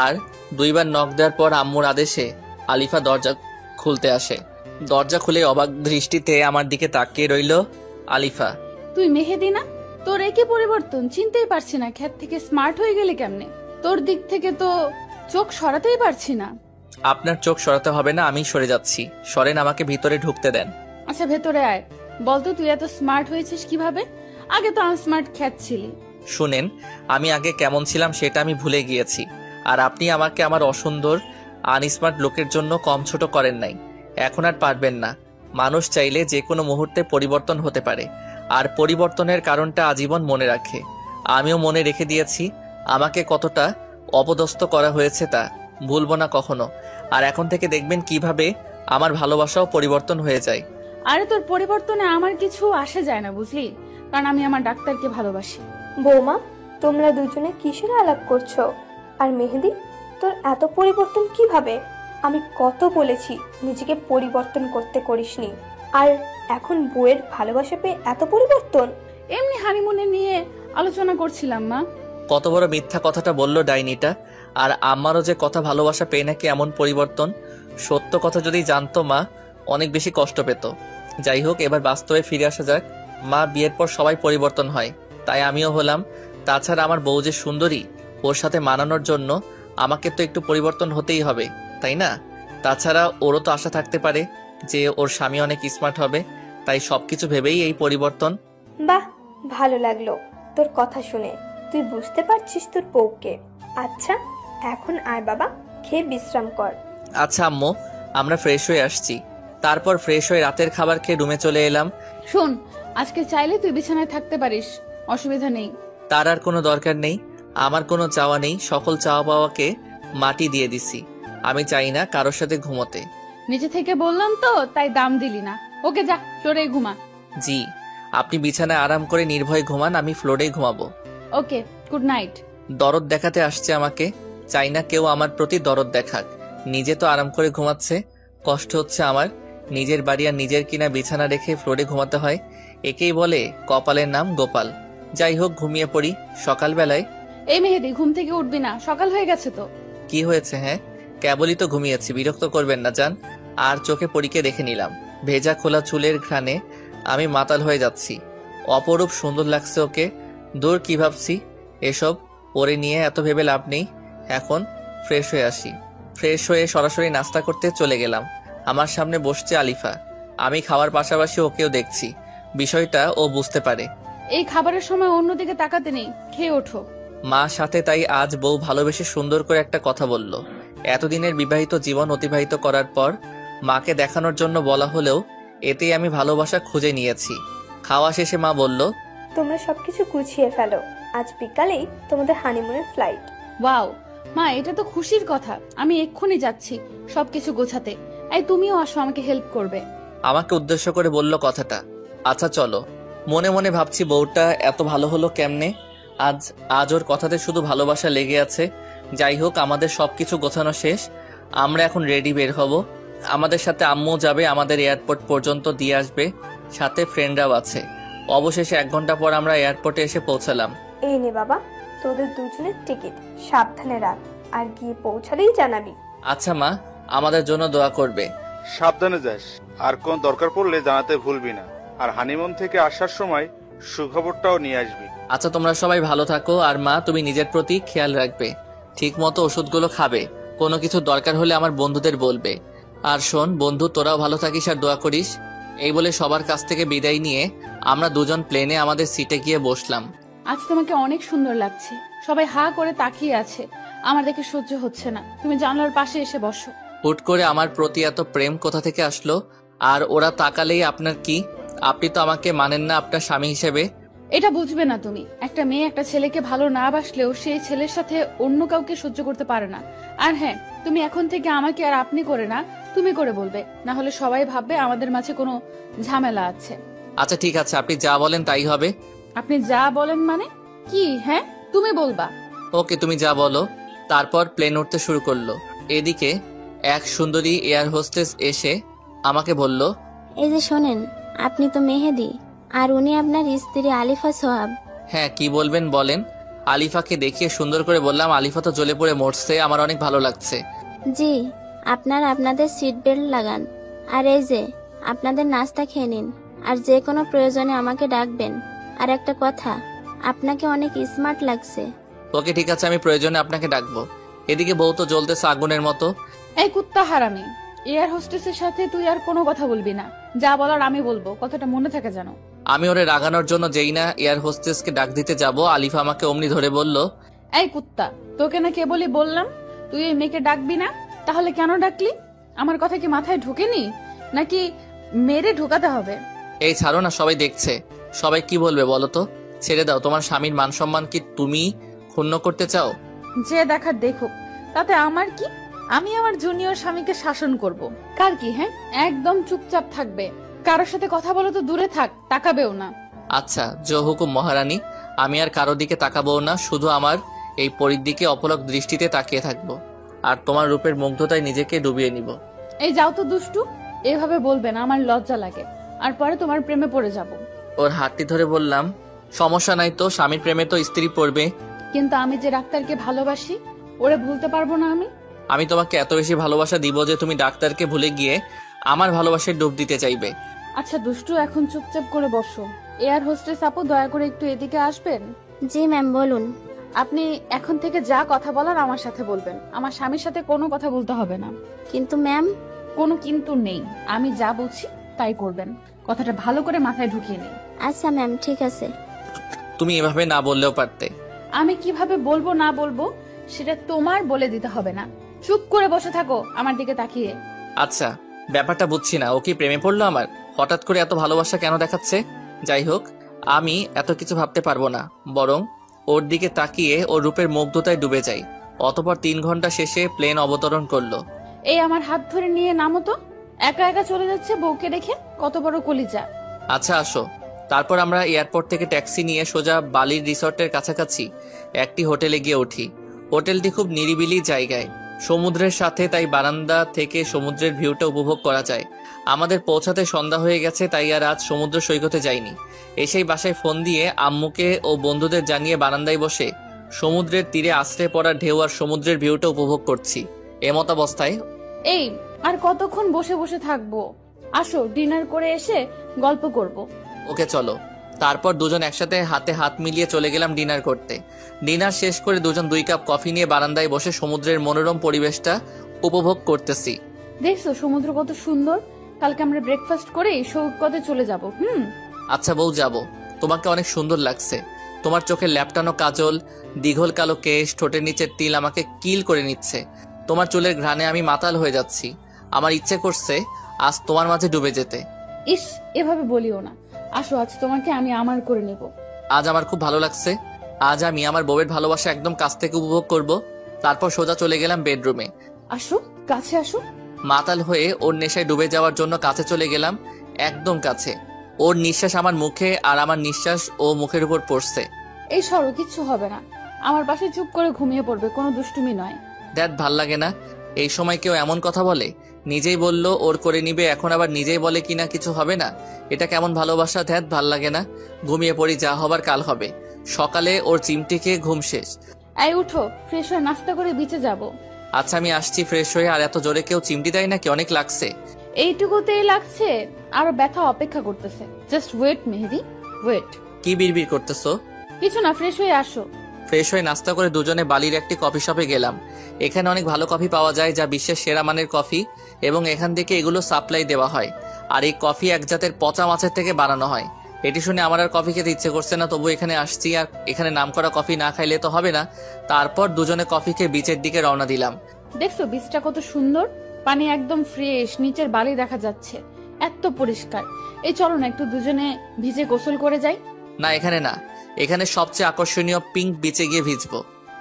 আর 2 বার নক দেওয়ার পর আম্মুর আদেশে আলিফা দরজা খুলতে আসে। দরজা খুলে অবাক দৃষ্টিতে আমার দিকে তাকিয়ে রইল আলিফা। তুই মেহেদি না? তোর একই পরিবর্তন, চিনতেই পারছি না। খ্যাত থেকে স্মার্ট হয়ে গেলে কেমনে? তোর দিক থেকে তো চোখ সরাতেই পারছি না। আপনার চোখ সরাতে হবে না, আমি সরে যাচ্ছি। সরেন, আমাকে ভিতরে ঢুকতে দেন। আচ্ছা, ভেতরে আয়। বলতো তুই এত স্মার্ট হয়েছিস কিভাবে? আগে তো আনস্মার্ট খ্যাত ছিলি। শুনেন, আমি আগে কেমন ছিলাম সেটা আমি ভুলে গিয়েছি। আর আপনি আমাকে আমার অসুন্দর আনস্মার্ট লোকের জন্য কম ছোট করেন নাই। এখন আর পারবেন না। মানুষ চাইলে যে কোনো মুহূর্তে পরিবর্তন হতে পারে, আর পরিবর্তনের কারণটা আজীবন মনে রাখে। আমিও মনে রেখে দিয়েছি আমাকে কতটা অপদস্থ করা হয়েছে, তা ভুলবো না কখনো। আর এখন থেকে দেখবেন কিভাবে আমার ভালোবাসাও পরিবর্তন হয়ে যায়। আরে তোর পরিবর্তনে আমার কিছু আসে যায় না, বুঝলি? কারণ আমি আমার ডাক্তারকে ভালোবাসি। বৌমা, তোমরা দুজনে কিসের আলাপ করছো? আর মেহেদি, তোর এত পরিবর্তন কিভাবে? আমি কত বলেছি নিজেকে পরিবর্তন করতে, করিসনি। আর এখন বউয়ের ভালোবাসা পেয়ে এত পরিবর্তন? এমনি হানিমুনে নিয়ে আলোচনা করছিলাম মা। কত বড় মিথ্যা কথাটা বললো ডাইনিটা। আর আমারও যে কথা ভালোবাসা পেয়ে নাকি এমন পরিবর্তন, সত্য কথা যদি জানতো মা অনেক বেশি কষ্ট পেত। যাই হোক, এবার বাস্তবে ফিরে আসা যাক। মা, বিয়ের পর সবাই পরিবর্তন হয়, তাই আমিও হলাম। তাছাড়া আমার বউ যে সুন্দরী, ওর সাথে মানানোর জন্য আমাকে তো একটু পরিবর্তন হতেই হবে, তাই না? তাছাড়া ওরও তো আশা থাকতে পারে যে ওর স্বামী অনেক স্মার্ট হবে। তাই সবকিছু ভেবেই এই পরিবর্তন। বাহ, ভালো লাগলো তোর কথা শুনে। তুই বুঝতে পারছিস তোর বউকে। আচ্ছা, এখন আয় বাবা, খেয়ে বিশ্রাম কর। আচ্ছা আম্মু, আমরা ফ্রেশ হয়ে আসছি। তারপর ফ্রেশ হয়ে রাতের খাবার খেয়ে রুমে চলে এলাম। শোন, আজকে চাইলে তুই বিছানায় থাকতে পারিস, অসুবিধা নেই। তার আর কোনো দরকার নেই। আমার কোনো চাওয়া নেই। সকল চাওয়া পাওয়াকে মাটি দিয়ে দিছি। আমি চাই না কারোর সাথে ঘুমোতে। নিজে থেকে বললাম তো, তাই দাম দিলি না। ওকে, যা ফ্লোরে ঘুমা। জি, আপনি বিছানায় আরাম করে নির্ভয়ে ঘুমান, আমি ফ্লোরেই ঘুমাবো। ওকে, গুড নাইট। দরদ দেখাতে আসছে আমাকে। চাই না কেউ আমার প্রতি দরদ দেখাক। নিজে তো আরাম করে ঘুমাচ্ছে। কষ্ট হচ্ছে আমার। নিজের বাড়ি আর নিজের কিনা বিছানা রেখে ফ্লোরে ঘুমাতে হয়। একেই বলে কপালের নাম গোপাল। যাই হোক, ঘুমিয়ে পড়ি। সকালবেলায় এই মেহেদি, ঘুম থেকে উঠবি না, সকাল হয়ে গেছে তো। কি হয়েছে? হ্যাঁ, কেবলই তো ঘুমিয়েছি, বিরক্ত করবেন না যান। আর চোখে পরীকে দেখে নিলাম। ভেজা খোলা চুলের ঘ্রাণে আমি মাতাল হয়ে যাচ্ছি। অপরূপ সুন্দর লাগছে ওকে। দূর, কি ভাবছি এসব পরে নিয়ে, এত ভেবে লাভ নেই। এখন ফ্রেশ হয়ে আসি। ফ্রেশ হয়ে সরাসরি নাস্তা করতে চলে গেলাম। আমার সামনে বসছে আলিফা। আমি খাওয়ার পাশাপাশি ওকেও দেখছি। বিষয়টা ও বুঝতে পারে। এই খাবারের সময় অন্যদিকে তাকাতে নেই, খেয়ে ওঠো। মা সাথে, তাই আজ বউ ভালোবেসে সুন্দর করে একটা কথা বলল। এতদিনের বিবাহিত জীবন অতিবাহিত করার পর মাকে দেখানোর জন্য বলা হলেও এতেই আমি ভালোবাসা খুঁজে নিয়েছি। খাওয়া শেষে মা বলল, তোমরা সবকিছু গুছিয়ে ফেলো, আজ বিকালেই তোমাদের হানিমুনের ফ্লাইট। ওয়াও মা, এটা তো খুশির কথা। আমি এক্ষুনি যাচ্ছি সবকিছু গোছাতে। এই তুমিও আসো, আমাকে হেল্প করবে। আমাকে উদ্দেশ্য করে বলল কথাটা। আচ্ছা চলো। মনে মনে ভাবছি বউটা এত ভালো হলো কেমনে। আজ ওর কথাতে শুধু ভালোবাসা লেগে আছে। যাই হোক, আমাদের সবকিছু গোছানো শেষ। আমরা এখন রেডি, বের হব। আমাদের সাথে আম্মু যাবে, আমাদের এয়ারপোর্ট পর্যন্ত দিয়ে আসবে। সাথে ফ্রেন্ডরাও আছে। অবশেষে 1 ঘন্টা পর আমরা এয়ারপোর্টে এসে পৌঁছালাম। এই নে বাবা, তোদের দুজনের টিকিট, সাবধানে রাখ, আর গিয়ে পৌঁছালেই জানাবি। আচ্ছা মা, আমাদের জন্য দোয়া করবে। সাবধানে যাস, আর কোন দরকার পড়লে জানাতে ভুলবি না। আর হানিমুন থেকে আসার সময় সুখবরটাও নিয়ে আসবি। আচ্ছা, তোমরা সবাই ভালো থাকো, আর মা তুমি নিজের প্রতি খেয়াল রাখবে, ঠিক মতো ওষুধগুলো খাবে, কোনো কিছু দরকার হলে আমার বন্ধুদের বলবে। আর শোন বন্ধু, তোরাও ভালো থাকিস আর দোয়া করিস। এই বলে সবার কাছ থেকে বিদায় নিয়ে আমরা দুজন প্লেনে আমাদের সিটে গিয়ে বসলাম। আজ তোমাকে অনেক সুন্দর লাগছে। সবাই হা করে তাকিয়ে আছে, আমার দেখে সহ্য হচ্ছে না। তুমি জানলার পাশে এসে বসো। হুট করে আমার প্রতি এত প্রেম কোথা থেকে আসলো? আর ওরা তাকালেই আপনার কি? আপনি তো আমাকে মানেন না আপনার স্বামী হিসেবে। এটা বুঝবে না তুমি। একটা মেয়ে একটা ছেলেকে ভালো না বাসলেও সেই ছেলের সাথে অন্য কাউকে সহ্য করতে পারে না। আর হ্যাঁ, তুমি এখন থেকে আমাকে আর আপনি করে না, তুমি করে বলবে, না হলে সবাই ভাববে আমাদের মাঝে কোনো ঝামেলা আছে। আচ্ছা ঠিক আছে, আপনি যা বলেন তাই হবে। আপনি যা বলেন মানে কি? হ্যাঁ, তুমি বলবা। ওকে, তুমি যা বলো। তারপর প্লেন উঠতে শুরু করলো। এদিকে এক সুন্দরী এয়ার হোস্টেস এসে আমাকে বলল, এই যে শোনেন, আপনি তো মেহেদি, আর উনি আপনার স্ত্রী আলিফা সোহাব। হ্যাঁ কি বলবেন বলেন। আলিফাকে দেখিয়ে সুন্দর করে বললাম, আলিফা তো জ্বলে পড়ে মরছে, আমার অনেক ভালো লাগছে। জি, আপনাদের সিট বেল্ট লাগান, আর এই যে আপনাদের নাস্তা খেয়ে নিন, আর যে কোনো প্রয়োজনে আমাকে ডাকবেন। আর একটা কথা, আপনাকে অনেক স্মার্ট লাগছে। ওকে ঠিক আছে, আমি প্রয়োজনে আপনাকে ডাকবো। এদিকে বউ তো জ্বলতেছে আগুনের মতো। এই কুত্তা হারামি, এয়ার হোস্টেসের সাথে তুই আর কোনো কথা বলবি না। যা বলার আমি বলবো, কথাটা মনে থাকে জানো। আমি ওরে রাগানোর জন্য যেই না এয়ার হোস্টেসকে ডাক দিতে যাব, আলিফা আমাকে অমনি ধরে বলল, এই কুত্তা, তোকে না কেবলই বললাম তুই এই মেয়েকে ডাকবি না, তাহলে কেন ডাকলি? আমার কথা কি মাথায় ঢুকেনি, নাকি মেরে ঢুকাতে হবে? এই ছাড়ো না, সবাই দেখছে, সবাই কি বলবে বলো তো। ছেড়ে দাও, তোমার স্বামীর মান সম্মান কি তুমি ক্ষুণ্ণ করতে চাও? যে দেখার দেখুক, তাতে আমার কি? আমি আমার জুনিয়র স্বামীকে শাসন করব। কার কি? হ্যাঁ, একদম চুপচাপ থাকবে। কারোর সাথে কথা বলে তো দূরে থাক, তাকাবেও না। আচ্ছা জো হুকুম মহারানী, আমি আর কারো দিকে তাকাবো না, শুধু আমার এই পরীর দিকে অপলক দৃষ্টিতে তাকিয়ে থাকবো, আর তোমার রূপের মুগ্ধতায় নিজেকে ডুবিয়ে নিব। এই যাও তো দুষ্টু, এভাবে বলবে না, আমার লজ্জা লাগে, আর পরে তোমার প্রেমে পড়ে যাব। ওর হাতটি ধরে বললাম, সমস্যা নাই তো, স্বামীর প্রেমে তো স্ত্রী পড়বে। কিন্তু আমি যে ডাক্তারকে ভালোবাসি, ওরে ভুলতে পারবো না আমি। আমি তোমাকে এত বেশি ভালোবাসা দিব যে তুমি ডাক্তারকে ভুলে গিয়ে আমার ভালোবাসায় ডুব দিতে চাইবে। আচ্ছা দুষ্টু, এখন চুপচাপ করে বসো। এয়ার হোস্টেস আপু, দয়া করে একটু এদিকে আসবেন। জি ম্যাম, বলুন। আপনি এখন থেকে যা কথা বলার আমার সাথে বলবেন, আমার স্বামীর সাথে কোনো কথা বলতে হবে না। কিন্তু ম্যাম। কোনো কিন্তু নেই, আমি যা বলছি তাই করবেন। কথাটা ভালো করে মাথায় ঢুকিয়ে নিন। আচ্ছা ম্যাম, ঠিক আছে। তুমি এভাবে না বললেও পারতে। আমি কিভাবে বলবো না বলবো সেটা তোমার বলে দিতে হবে না। চুপ করে বসে থাকো আমার দিকে তাকিয়ে। আচ্ছা, ব্যাপারটা বুঝছি না, ও কি প্রেমে পড়লো আমার? হঠাৎ করে এত ভালোবাসা কেন দেখাচ্ছে? যাই হোক, আমি এত কিছু ভাবতে পারবো না, বরং ওর দিকে তাকিয়ে ওর রূপের মুগ্ধতায় ডুবে যাই। অতঃপর 3 ঘন্টা শেষে প্লেন অবতরণ করলো। এই আমার হাত ধরে নিয়ে নামো তো। একা একা চলে যাচ্ছে বউকে রেখে, কত বড় কলিজা। আচ্ছা আসো। তারপর আমরা এয়ারপোর্ট থেকে ট্যাক্সি নিয়ে সোজা বালির রিসর্টের কাছাকাছি একটি হোটেলে গিয়ে উঠি। হোটেলটি খুব নিরিবিলি জায়গায়, সমুদ্রের সাথে, তাই বারান্দা থেকে সমুদ্রের ভিউটা উপভোগ করা যায়। আমাদের পৌঁছাতে সন্ধ্যা হয়ে গেছে, তাই আর আজ সমুদ্র সৈকতে যাইনি। এসেই বাসায় ফোন দিয়ে আম্মুকে ও বন্ধুদের জানিয়ে বারান্দায় বসে সমুদ্রের তীরে আশ্রে পড়া ঢেউ আর সমুদ্রের ভিউটা উপভোগ করছি। এমত অবস্থায়, এই আর কতক্ষণ বসে বসে থাকবো? আসো, ডিনার করে এসে গল্প করব। ওকে চলো। তারপর দুজন একসাথে হাতে হাত মিলিয়ে চলে গেলাম ডিনার করতে। ডিনার শেষ করে দুজন 2 কাপ কফি নিয়ে বারান্দায় বসে সমুদ্রের মনোরম পরিবেশটা উপভোগ করতেছি। দেখছো সমুদ্র কত সুন্দর? কালকে আমরা ব্রেকফাস্ট করে সৈকতে চলে যাব। আচ্ছা বউ, যাবো। তোমাকে অনেক সুন্দর লাগছে। তোমার চোখে ল্যাপটানো কাজল, দীঘল কালো কেশ, ঠোঁটের নিচের তিল আমাকে কিল করে নিচ্ছে। তোমার চুলের ঘ্রাণে আমি মাতাল হয়ে যাচ্ছি। আমার ইচ্ছে করছে আজ তোমার মাঝে ডুবে যেতে। ইস, এভাবে বলিও না। আসো, আজ তোমাকে আমি আমার করে নেব। আজ আমার খুব ভালো লাগছে। আজ আমি আমার বউয়ের ভালোবাসা একদম কাছ থেকে উপভোগ করব। তারপর সোজা চলে গেলাম বেডরুমে। আসো, কাছে আসো। মাতাল হয়ে ওর নেশায় ডুবে যাওয়ার জন্য কাছে চলে গেলাম, একদম কাছে। ওর নিঃশ্বাস আমার মুখে আর আমার নিঃশ্বাস ও মুখের উপর পড়ছে। এই সরো, কিচ্ছু হবে না। আমার পাশে চুপ করে ঘুমিয়ে পড়বে, কোনো দুষ্টুমি নয়। দ্যাট ভাল লাগে না। এই সময় কেউ এমন কথা বলে? নিজেই বললো ওর করে নিবে, এখন আবার নিজেই বলে কিনা কিছু হবে না। এটা কেমন ভালোবাসা? ধ্যাত, ভাল লাগে না। ঘুমিয়ে পড়ি, যা হবার কাল হবে। সকালে ওর চিমটি খেয়ে ঘুম শেষ। এই উঠো, ফ্রেশ হয়ে নাস্তা করে বিচে যাব। আচ্ছা আমি আসছি ফ্রেশ হয়ে। আর এত জোরে কেউ চিমটি দেয় নাকি? অনেক লাগছে। এইটুকুতেই লাগছে, আরো ব্যথা অপেক্ষা করতেছে। জাস্ট ওয়েট মেহেদি, ওয়েট। কি বিড়বিড় করতেছো? কিছু না, ফ্রেশ হয়ে আসো। ফ্রেশ হয়ে নাস্তা করে দুজনে বালির একটি কফি শপে গেলাম। এখানে অনেক ভালো কফি পাওয়া যায়, যা বিশ্বের সেরা মানের কফি, এবং এখান থেকে এগুলো সাপ্লাই দেওয়া হয়। আর এই কফি এক জাতের পচা মাছের থেকে বানানো হয়। এটি শুনে আমার আর কফি খেতে ইচ্ছে করছে না, তবু এখানে আসছি, আর এখানে নামকরা কফি না খাইলে তো হবে না। তারপর দুজনে কফি খেয়ে বিচের দিকে রওনা দিলাম। দেখছো বিচটা কত সুন্দর, পানি একদম ফ্রেশ, নিচের বালি দেখা যাচ্ছে, এত পরিষ্কার। এই চলো না একটু দুজনে ভিজে গোসল করে যাই। না, এখানে না, এখানে সবচেয়ে আকর্ষণীয় পিঙ্ক বিচে গিয়ে ভিজবো।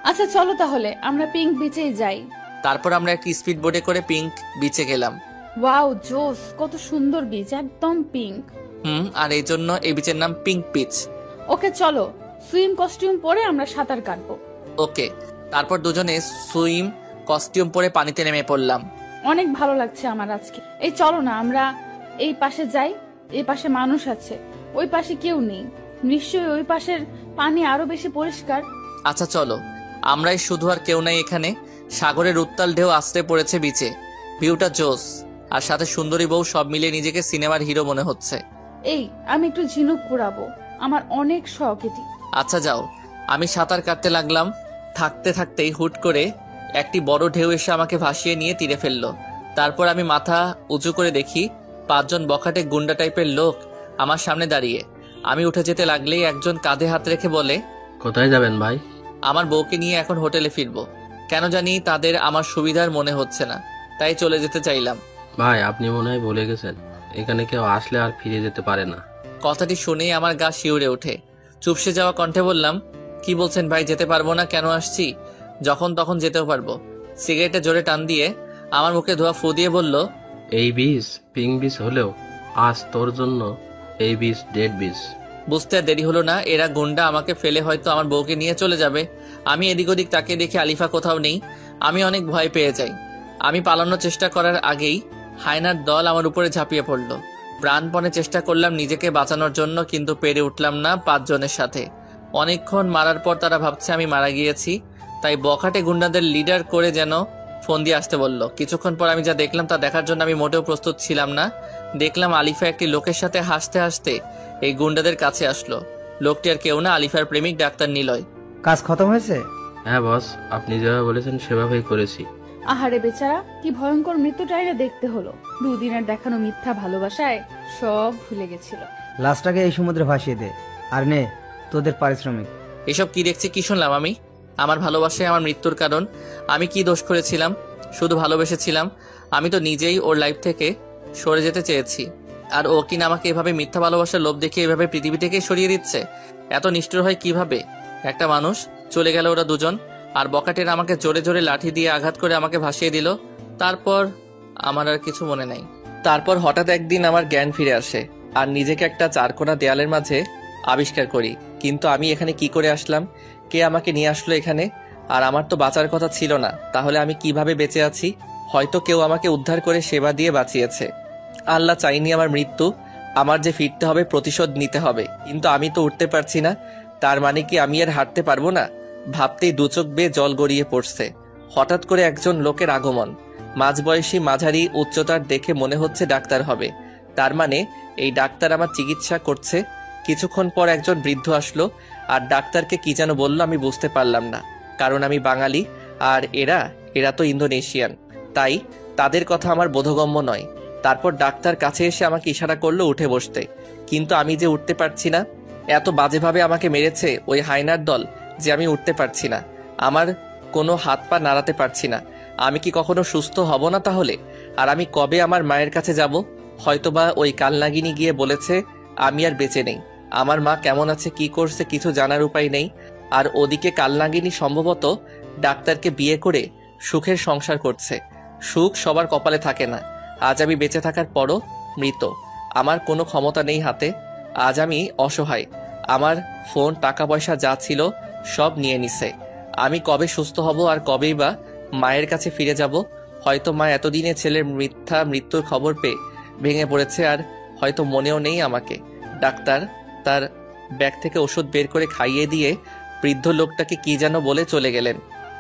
আচ্ছা চলো তাহলে আমরা পিঙ্ক বিচেই যাই। তারপর আমরা একটি স্পিড বোটে করে পিঙ্ক বিচে গেলাম। ওয়াও জোস, কত সুন্দর বিচ, একদম পিঙ্ক। আর এই জন্য এই বিচের নাম পিঙ্ক বিচ। ওকে চলো, সুইম কস্টিউম পরে আমরা সাঁতার কাটবো। ওকে। তারপর দুজনে সুইম কস্টিউম পরে পানিতে নেমে পড়লাম। অনেক ভালো লাগছে আমার আজকে। এই চলো না আমরা এই পাশে যাই, এই পাশে মানুষ আছে, ওই পাশে কেউ নেই, নিশ্চয়ই ওই পাশের পানি আরো বেশি পরিষ্কার। আচ্ছা চলো। আমরাই শুধু, আর কেউ নাই এখানে। সাগরের উত্তাল ঢেউ আশ্রে পড়েছে বিচে, ভিউটা জোস, আর সাথে সুন্দরী বউ, সব মিলিয়ে নিজেকে সিনেমার হিরো মনে হচ্ছে। এই আমি একটু ঝিনুক কুড়াবো, আমার অনেক শখ এটি। আচ্ছা যাও। আমি সাঁতার কাটতে লাগলাম। থাকতে থাকতেই হুট করে একটি বড় ঢেউ এসে আমাকে ভাসিয়ে নিয়ে তীরে ফেললো। তারপর আমি মাথা উঁচু করে দেখি 5 জন বখাটে গুন্ডা টাইপের লোক আমার সামনে দাঁড়িয়ে। আমি উঠে যেতে লাগলেই একজন কাঁধে হাত রেখে বলে, কোথায় যাবেন ভাই? আমার বউকে নিয়ে এখন হোটেলে ফিরবো। কেন জানি তাদের আমার সুবিধার মনে হচ্ছে না, তাই চলে যেতে চাইলাম। ভাই আপনি মনে হয় ভুলে গেছেন, এখানে কেউ আসলে আর ফিরে যেতে পারে না। কথাটি শুনেই আমার গা শিউরে ওঠে। চুপসে যাওয়া কণ্ঠে বললাম, কি বলছেন ভাই? যেতে পারবো না? কেন আসছি? যখন তখন যেতেও পারবো। সিগারেটে জোরে টান দিয়ে আমার মুখে ধোয়া ফু দিয়ে বলল, এই বিষ পিঙ্ক বিষ হলেও আজ তোর জন্য এই বিষ ডেড বিষ। বুঝতে আর দেরি হলো না, এরা গুন্ডা আমাকে ফেলে হয়তো আমার বউকে নিয়ে চলে যাবে। আমি এদিক ওদিক তাকিয়ে দেখি আলিফা কোথাও নেই। আমি অনেক ভয় পেয়ে যাই। আমি পালানোর চেষ্টা করার আগেই হায়নার দল আমার উপরে ঝাঁপিয়ে পড়ল। প্রাণপণে চেষ্টা করলাম নিজেকে বাঁচানোর জন্য, কিন্তু পেরে উঠলাম না 5 জনের সাথে। অনেকক্ষণ মারার পর তারা ভাবছে আমি মারা গিয়েছি, তাই বখাটে গুন্ডাদের লিডার করে যেন ফোন দিয়ে আসতে বলল। কিছুক্ষণ পর আমি যা দেখলাম তা দেখার জন্য আমি মোটেও প্রস্তুত ছিলাম না। দেখলাম আলিফা একটি লোকের সাথে হাসতে হাসতে এই গুন্ডাদের কাছে আসলো। লোকটি আর কেউ না, আলিফার প্রেমিক ডাক্তার নিলয়। কাজ খতম হয়েছে? হ্যাঁ বস, আপনি যেভাবে বলেছেন সেভাবেই করেছি। আহারে বেচারা, কি ভয়ঙ্কর মৃত্যুটাইরে দেখতে হলো। 2 দিনের দেখানো মিথ্যা ভালোবাসায় সব ভুলে গেছিল। লাশটাকে এই সমুদ্রে ভাসিয়ে দে, আর নে তোদের পারিশ্রমিক। এসব কি দেখছি, কি শুনলাম আমি? আমার ভালোবাসায় আমার মৃত্যুর কারণ? আমি কি দোষ করেছিলাম? শুধু ভালোবেসেছিলাম। আমি তো নিজেই ওর লাইফ থেকে সরে যেতে চেয়েছি, আর ও কিনা আমাকে এভাবে মিথ্যা ভালোবাসার লোভ দেখিয়ে এভাবে পৃথিবী থেকে সরিয়ে দিচ্ছে। এত নিষ্ঠুর হয় কিভাবে একটা মানুষ? চলে গেল ওরা দুজন, আর বকাটের আমাকে জোরে জোরে লাঠি দিয়ে আঘাত করে আমাকে ভাসিয়ে দিল। তারপর আমার আর কিছু মনে নাই। তারপর হঠাৎ একদিন আমার জ্ঞান ফিরে আসে, আর নিজেকে একটা চারকোনা দেয়ালের মাঝে আবিষ্কার করি। কিন্তু আমি এখানে কি করে আসলাম? কে আমাকে নিয়ে আসলো এখানে? আর আমার তো বাঁচার কথা ছিল না, তাহলে আমি কিভাবে বেঁচে আছি? হয়তো কেউ আমাকে উদ্ধার করে সেবা দিয়ে বাঁচিয়েছে। আল্লাহ চাইনি আমার মৃত্যু। আমার যে ফিরতে হবে, প্রতিশোধ নিতে হবে। কিন্তু আমি তো উঠতে পারছি না। তার মানে কি আমি আর হাঁটতে পারবো না? ভাবতেই 2 চোখ বেয়ে জল গড়িয়ে পড়ছে। হঠাৎ করে একজন লোকের আগমন। মাঝবয়সী, মাঝারি উচ্চতার, দেখে মনে হচ্ছে ডাক্তার হবে। তার মানে এই ডাক্তার আমার চিকিৎসা করছে। কিছুক্ষণ পর একজন বৃদ্ধ আসলো, আর ডাক্তারকে কি যেন বললো আমি বুঝতে পারলাম না, কারণ আমি বাঙালি আর এরা তো ইন্দোনেশিয়ান, তাই তাদের কথা আমার বোধগম্য নয়। তারপর ডাক্তার কাছে এসে আমাকে ইশারা করলো উঠে বসতে, কিন্তু আমি যে উঠতে পারছি না। এত বাজেভাবে আমাকে মেরেছে ওই হায়নার দল যে আমি উঠতে পারছি না। আমার কোনো হাত পা নাড়াতে পারছি না। আমি কি কখনো সুস্থ হব না তাহলে? আর আমি কবে আমার মায়ের কাছে যাব? হয়তোবা ওই কালনাগিনী গিয়ে বলেছে আমি আর বেঁচে নেই। আমার মা কেমন আছে, কি করছে, কিছু জানার উপায় নেই। আর ওদিকে কালনাগিনী সম্ভবত ডাক্তারকে বিয়ে করে সুখের সংসার করছে। সুখ সবার কপালে থাকে না। আজ আমি বেঁচে থাকার পরও মৃত। আমার কোনো ক্ষমতা নেই হাতে। আজ আমি অসহায়। আমার ফোন, টাকা পয়সা যা ছিল সব নিয়ে নিছে। আমি কবে সুস্থ হব, আর কবেই বা মায়ের কাছে ফিরে যাব? হয়তো মা এতদিনে ছেলের মিথ্যা মৃত্যুর খবর পেয়ে ভেঙে পড়েছে, আর হয়তো মনেও নেই আমাকে। ডাক্তার তার ব্যাগ থেকে ওষুধ বের করে খাইয়ে দিয়ে বৃদ্ধ লোকটাকে কি যেন বলে চলে গেলেন।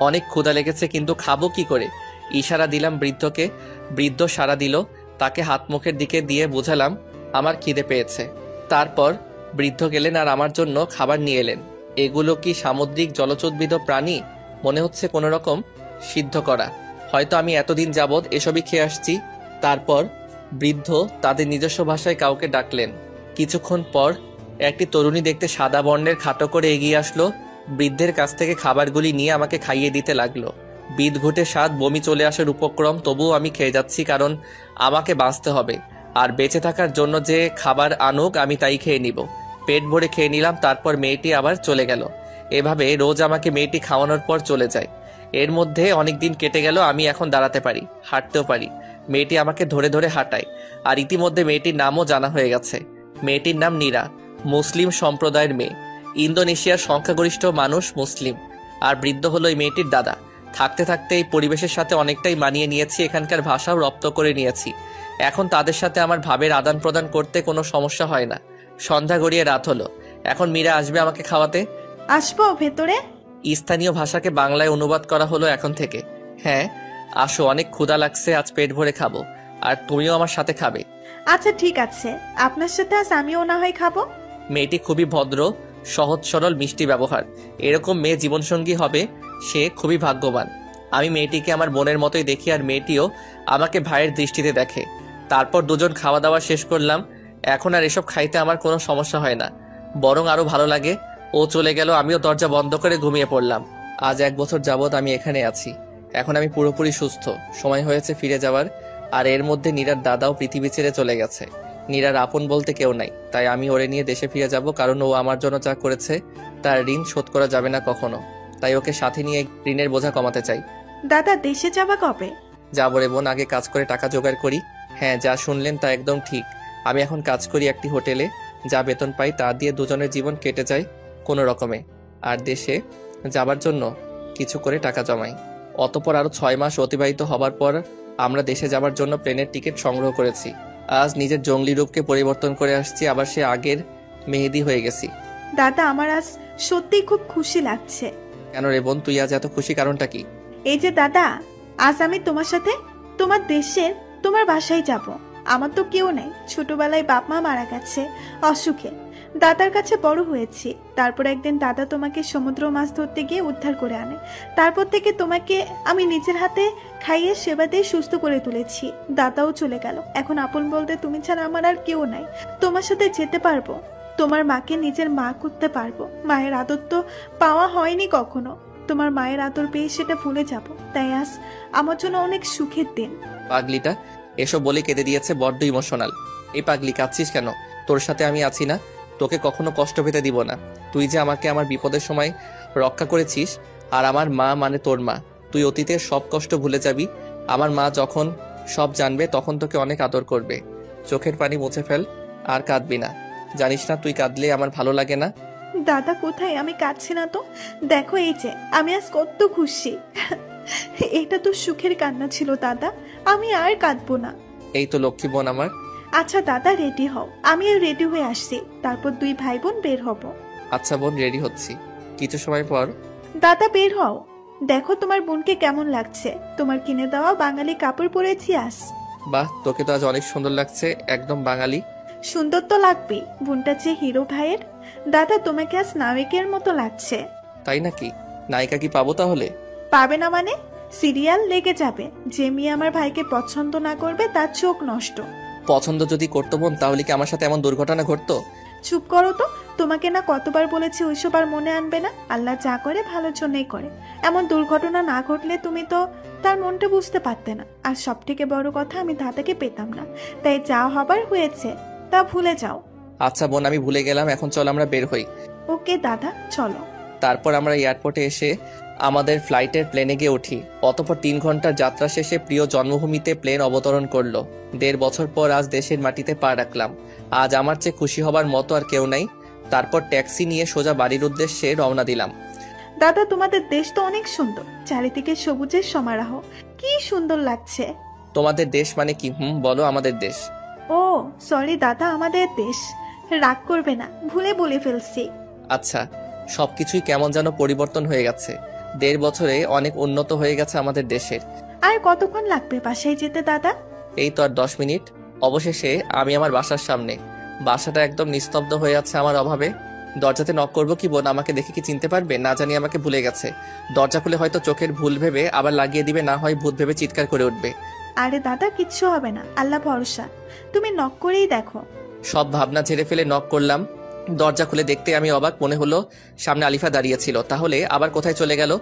অনেক ক্ষুধা লেগেছে, কিন্তু খাবো কি করে? ইশারা দিলাম বৃদ্ধকে। বৃদ্ধ সাড়া দিল। তাকে হাত মুখের দিকে দিয়ে বোঝালাম আমার খিদে পেয়েছে। তারপর বৃদ্ধ গেলেন আর আমার জন্য খাবার নিয়ে এলেন। এগুলো কি সামুদ্রিক জলচোদ্ভিদ প্রাণী? মনে হচ্ছে কোনো রকম সিদ্ধ করা। হয়তো আমি এতদিন যাবৎ এসবই খেয়ে আসছি। তারপর বৃদ্ধ তাদের নিজস্ব ভাষায় কাউকে ডাকলেন। কিছুক্ষণ পর একটি তরুণী দেখতে সাদা বর্ণের খাটো করে এগিয়ে আসলো। বৃদ্ধের কাছ থেকে খাবারগুলি নিয়ে আমাকে খাইয়ে দিতে লাগলো। বিদ ঘুটে স্বাদ, বমি চলে আসার উপক্রম, তবুও আমি খেয়ে যাচ্ছি, কারণ আমাকে বাঁচতে হবে। আর বেঁচে থাকার জন্য যে খাবার আনুক আমি তাই খেয়ে নিব। পেট ভরে খেয়ে নিলাম। তারপর মেয়েটি আবার চলে গেল। এভাবে রোজ আমাকে মেয়েটি খাওয়ানোর পর চলে যায়। এর মধ্যে অনেক দিন কেটে গেল। আমি এখন দাঁড়াতে পারি, হাঁটতেও পারি। মেয়েটি আমাকে ধরে ধরে হাঁটায়। আর ইতিমধ্যে মেয়েটির নামও জানা হয়ে গেছে। মেয়েটির নাম নীরা, মুসলিম সম্প্রদায়ের মেয়ে। ইন্দোনেশিয়ার সংখ্যাগরিষ্ঠ মানুষ মুসলিম। আর বৃদ্ধ হলো এই মেয়েটির দাদা। থাকতে থাকতে এই পরিবেশের সাথে অনেকটাই মানিয়ে নিয়েছি, এখানকার ভাষাও রপ্ত করে নিয়েছি। এখন তাদের সাথে আমার ভাবের আদান প্রদান করতে কোনো সমস্যা হয় না। সন্ধ্যা গড়িয়ে রাত হলো। এখন মীরা আসবে আমাকে খাওয়াতে। আসবো ভেতরে? স্থানীয় ভাষাকে বাংলায় অনুবাদ করা হলো এখন থেকে। হ্যাঁ আসো, অনেক ক্ষুধা লাগছে, আজ পেট ভরে খাবো। আর তুমিও আমার সাথে খাবে। আচ্ছা ঠিক আছে, আপনার সাথে আজ আমিও না হয় খাবো। মেয়েটি খুবই ভদ্র, সহজ সরল, মিষ্টি ব্যবহার। এরকম মেয়ে জীবনসঙ্গী হবে সে খুবই ভাগ্যবান। আমি মেয়েটিকে আমার বোনের মতোই দেখি, আর মেয়েটিও আমাকে ভাইয়ের দৃষ্টিতে দেখে। তারপর দুজন খাওয়া দাওয়া শেষ করলাম। এখন আর এসব খাইতে আমার কোনো সমস্যা হয় না, বরং আরো ভালো লাগে। ও চলে গেল, আমিও দরজা বন্ধ করে ঘুমিয়ে পড়লাম। আজ 1 বছর যাবৎ আমি এখানে আছি। এখন আমি পুরোপুরি সুস্থ। সময় হয়েছে ফিরে যাওয়ার। আর এর মধ্যে নীরার দাদাও পৃথিবী ছেড়ে চলে গেছে। নীরার আপন বলতে কেউ নাই, তাই আমি ওরে নিয়ে দেশে ফিরে যাব, কারণ ও আমার জন্য যা করেছে তার ঋণ শোধ করা যাবে না কখনো। তাই ওকে সাথে নিয়ে ঋণের বোঝা কমাতে চাই। দাদা দেশে যাবা কবে? যাবো রে বোন, আগে কাজ করে টাকা জোগাড় করি। হ্যাঁ, যা শুনলেন তা একদম ঠিক। আমি এখন কাজ করি একটি হোটেলে। যা বেতন পাই তা দিয়ে দুজনের জীবন কেটে যায় কোনো রকমে। আর দেশে যাবার জন্য কিছু করে টাকা জমাই। অতপর আরো 6 মাস অতিবাহিত হবার পর আমরা দেশে যাবার জন্য প্লেনের টিকিট সংগ্রহ করেছি। আজ নিজের জঙ্গলি রূপকে পরিবর্তন করে আসছি, আবার সে আগের মেহেদি হয়ে গেছি। দাদা আমার আজ সত্যিই খুব খুশি লাগছে। কেন রে বোন, তুই আজ এত খুশি কারণটা কি? এই যে দাদা, আজ আমি তোমার সাথে তোমার দেশের তোমার বাসায় যাব। আমার তো কেউ নেই, ছোটবেলায় বাপ মা মারা গেছে অসুখে। দাদার কাছে বড় হয়েছি। তারপর একদিন দাদা তোমাকে সমুদ্র মাছ ধরতে গিয়ে উদ্ধার করে আনে। তারপর থেকে তোমাকে আমি নিজের হাতে খাইয়ে সেবা দিয়ে সুস্থ করে তুলেছি। দাদাও চলে গেল। এখন আপন বলতে তুমি ছাড়া আমার আর কেউ নাই। তোমার সাথে যেতে পারবো, তোমার মাকে নিজের মা করতে পারবো। মায়ের আদর তো পাওয়া হয়নি কখনো। তোমার মায়ের আদর পেয়ে সেটা ভুলে যাব। তাই আজ আমার জন্য অনেক সুখের দিন। পাগলিটা এসব বলে কেঁদে দিয়েছে, বড্ড ইমোশনাল। এই পাগলি, কাঁদছিস কেন? তোর সাথে আমি আছি না, তোকে কখনো কষ্ট পেতে দিব না। তুই যে আমাকে আমার বিপদের সময় রক্ষা করেছিস, আর আমার মা মানে তোর মা। তুই অতীতের সব কষ্ট ভুলে যাবি। আমার মা যখন সব জানবে তখন তোকে অনেক আদর করবে। চোখের পানি মুছে ফেল, আর কাঁদবি না। জানিস না তুই কাঁদলে আমার ভালো লাগে না। দাদা কোথায়? আমি কাঁদছি না তো। দেখো এই যে আমি আজ কত খুশি। এটা তো সুখের কান্না ছিল দাদা, আমি আর কাঁদবো না। এই তো লক্ষ্মী বোন আমার। আচ্ছা দাদা রেডি হও, আমি রেডি হয়ে আসছি। তারপর 2 ভাই বোন বের হব। আচ্ছা বোন, রেডি হচ্ছি। কিছু সময় পর দাদা বের হও। দেখো তোমার বোনকে কেমন লাগছে। তোমার কিনে দেওয়া বাঙালি কাপড় পরেছি আজ। বাহ, তোকে তো আজ অনেক সুন্দর লাগছে, একদম বাঙালি। সুন্দর তো লাগবেই, বোনটা যে হিরো ভাইয়ের। দাদা তোমাকে আজ নায়িকের মতো লাগছে। তাই নাকি? নায়িকা কি পাবো তাহলে? পাবে না মানে? সিরিয়াল লেগে যাবে। যে মেয়ে আমার ভাইকে পছন্দ না করবে তার চোখ নষ্ট। পছন্দ যদি করতো বোন, তাহলে কি আমার সাথে এমন দুর্ঘটনা ঘটতো? চুপ করো তো। তোমাকে না কতবার বলেছি ওইসব আর মনে আনবে না। আল্লাহ যা করে ভালোর জন্যই করে। এমন দুর্ঘটনা না ঘটলে তুমি তো তার মনটা বুঝতে পারতে না। আর সব থেকে বড় কথা, আমি দাদাকে পেতাম না। তাই যা হবার হয়েছে তা ভুলে যাও। আচ্ছা বোন, আমি ভুলে গেলাম। এখন চল আমরা বের হই। ওকে দাদা চলো। তারপর আমরা এয়ারপোর্টে এসে আমাদের ফ্লাইটের প্লেনে গিয়ে উঠি। অতঃপর 3 ঘন্টার যাত্রা শেষে প্রিয় জন্মভূমিতে প্লেন অবতরণ করলো। 1.5 বছর পর আজ দেশের মাটিতে পা রাখলাম। আজ আমার চেয়ে খুশি হবার মতো আর কেউ নাই। তারপর ট্যাক্সি নিয়ে সোজা বাড়ির উদ্দেশ্যে রওনা দিলাম। দাদা তোমাদের দেশ তো অনেক সুন্দর, চারিদিকে সবুজের সমারোহ, কি সুন্দর লাগছে। তোমাদের দেশ মানে কি? বলো আমাদের দেশ। ও সরি দাদা, আমাদের দেশ। রাগ করবে না, ভুলে বলে ফেলছি। আচ্ছা, সবকিছুই কেমন যেন পরিবর্তন হয়ে গেছে। 1.5 বছরে অনেক উন্নত হয়ে গেছে আমাদের দেশের। আর কতক্ষণ লাগবে বাসায় যেতে দাদা? এই তো আর 10 মিনিট। অবশেষে আমি আমার বাসার সামনে। বাসাটা একদম নিস্তব্ধ হয়ে আছে আমার অভাবে। দরজাতে নক করবো কি বোন আমাকে দেখে কি চিনতে পারবে? না জানি আমাকে ভুলে গেছে। দরজা খুলে হয়তো চোখের ভুল ভেবে আবার লাগিয়ে দিবে, না হয় ভূত ভেবে চিৎকার করে উঠবে। আরে দাদা, কিচ্ছু হবে না, আল্লাহ ভরসা। তুমি নক করেই দেখো। সব ভাবনা ঝেড়ে ফেলে নক করলাম। দরজা খুলে দেখতে আমি অবাক, মনে হলো সামনে আলিফা দাঁড়িয়েছিল। তাহলে আবার কোথায় চলে গেল?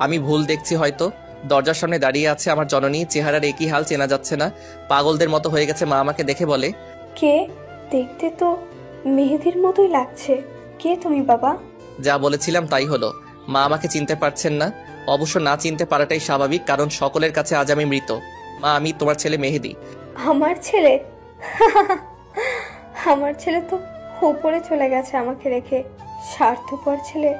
আমি ভুল দেখছি হয়তো। দরজার সামনে দাঁড়িয়ে আছে আমার জননী। চেহারার একই হাল, চেনা যাচ্ছে না, পাগলদের মতো হয়ে গেছে। মা আমাকে দেখে বলে, কে? দেখতে তো মেহেদির মতোই লাগছে। কে তুমি বাবা? যা বলেছিলাম তাই হলো। মা আমাকে চিনতে পারছেন না। অবশ্য না চিনতে পারাটাই স্বাভাবিক, কারণ সকলের কাছে আজ আমি মৃত। মা, আমি তোমার ছেলে মেহেদি। আমার ছেলে? আমার ছেলে তো উপরে চলে গেছে আমাকে রেখে। স্বার্থপর ছেলে,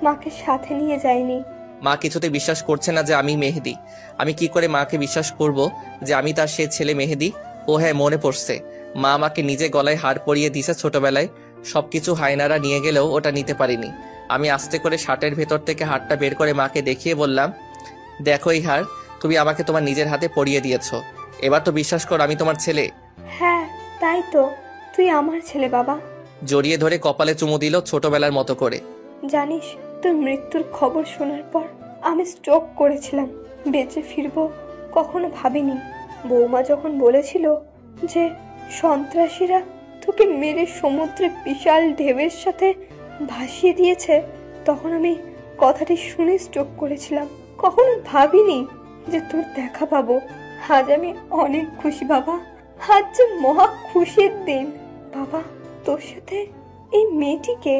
মাকে সাথে নিয়ে যায়নি। মা কিছুতে বিশ্বাস করছে না যে আমি মেহেদি। আমি কি করে মাকে বিশ্বাস করব যে আমি তার সে ছেলে মেহেদি? ও হ্যাঁ, মনে পড়ছে, মা আমাকে নিজে গলায় হার পরিয়ে দিয়েছে ছোটবেলায়। সবকিছু হায়নারা নিয়ে গেলেও ওটা নিতে পারিনি। আমি আস্তে করে শার্টের ভেতর থেকে হারটা বের করে মাকে দেখিয়ে বললাম, দেখো এই হার, তুমি আমাকে তোমার নিজের হাতে পরিয়ে দিয়েছো। এবার তো বিশ্বাস কর আমি তোমার ছেলে। হ্যাঁ, তাই তো, তুই আমার ছেলে বাবা। জড়িয়ে ধরে কপালে চুমু দিল ছোটবেলার মতো করে। জানিস, তোর মৃত্যুর খবর শোনার পর আমি স্ট্রোক করেছিলাম। বেঁচে ফিরবো কখনো ভাবিনি। বৌমা যখন বলেছিল যে সন্ত্রাসীরা তোকে মেরে সমুদ্রে বিশাল ঢেউয়ের সাথে ভাসিয়ে দিয়েছে, তখন আমি কথাটি শুনে স্ট্রোক করেছিলাম। কখনো ভাবিনি যে তোর দেখা পাবো। আজ আমি অনেক খুশি বাবা। আজ যে মহা খুশির দিন। বাবা, তোর সাথে এই মেয়েটিকে?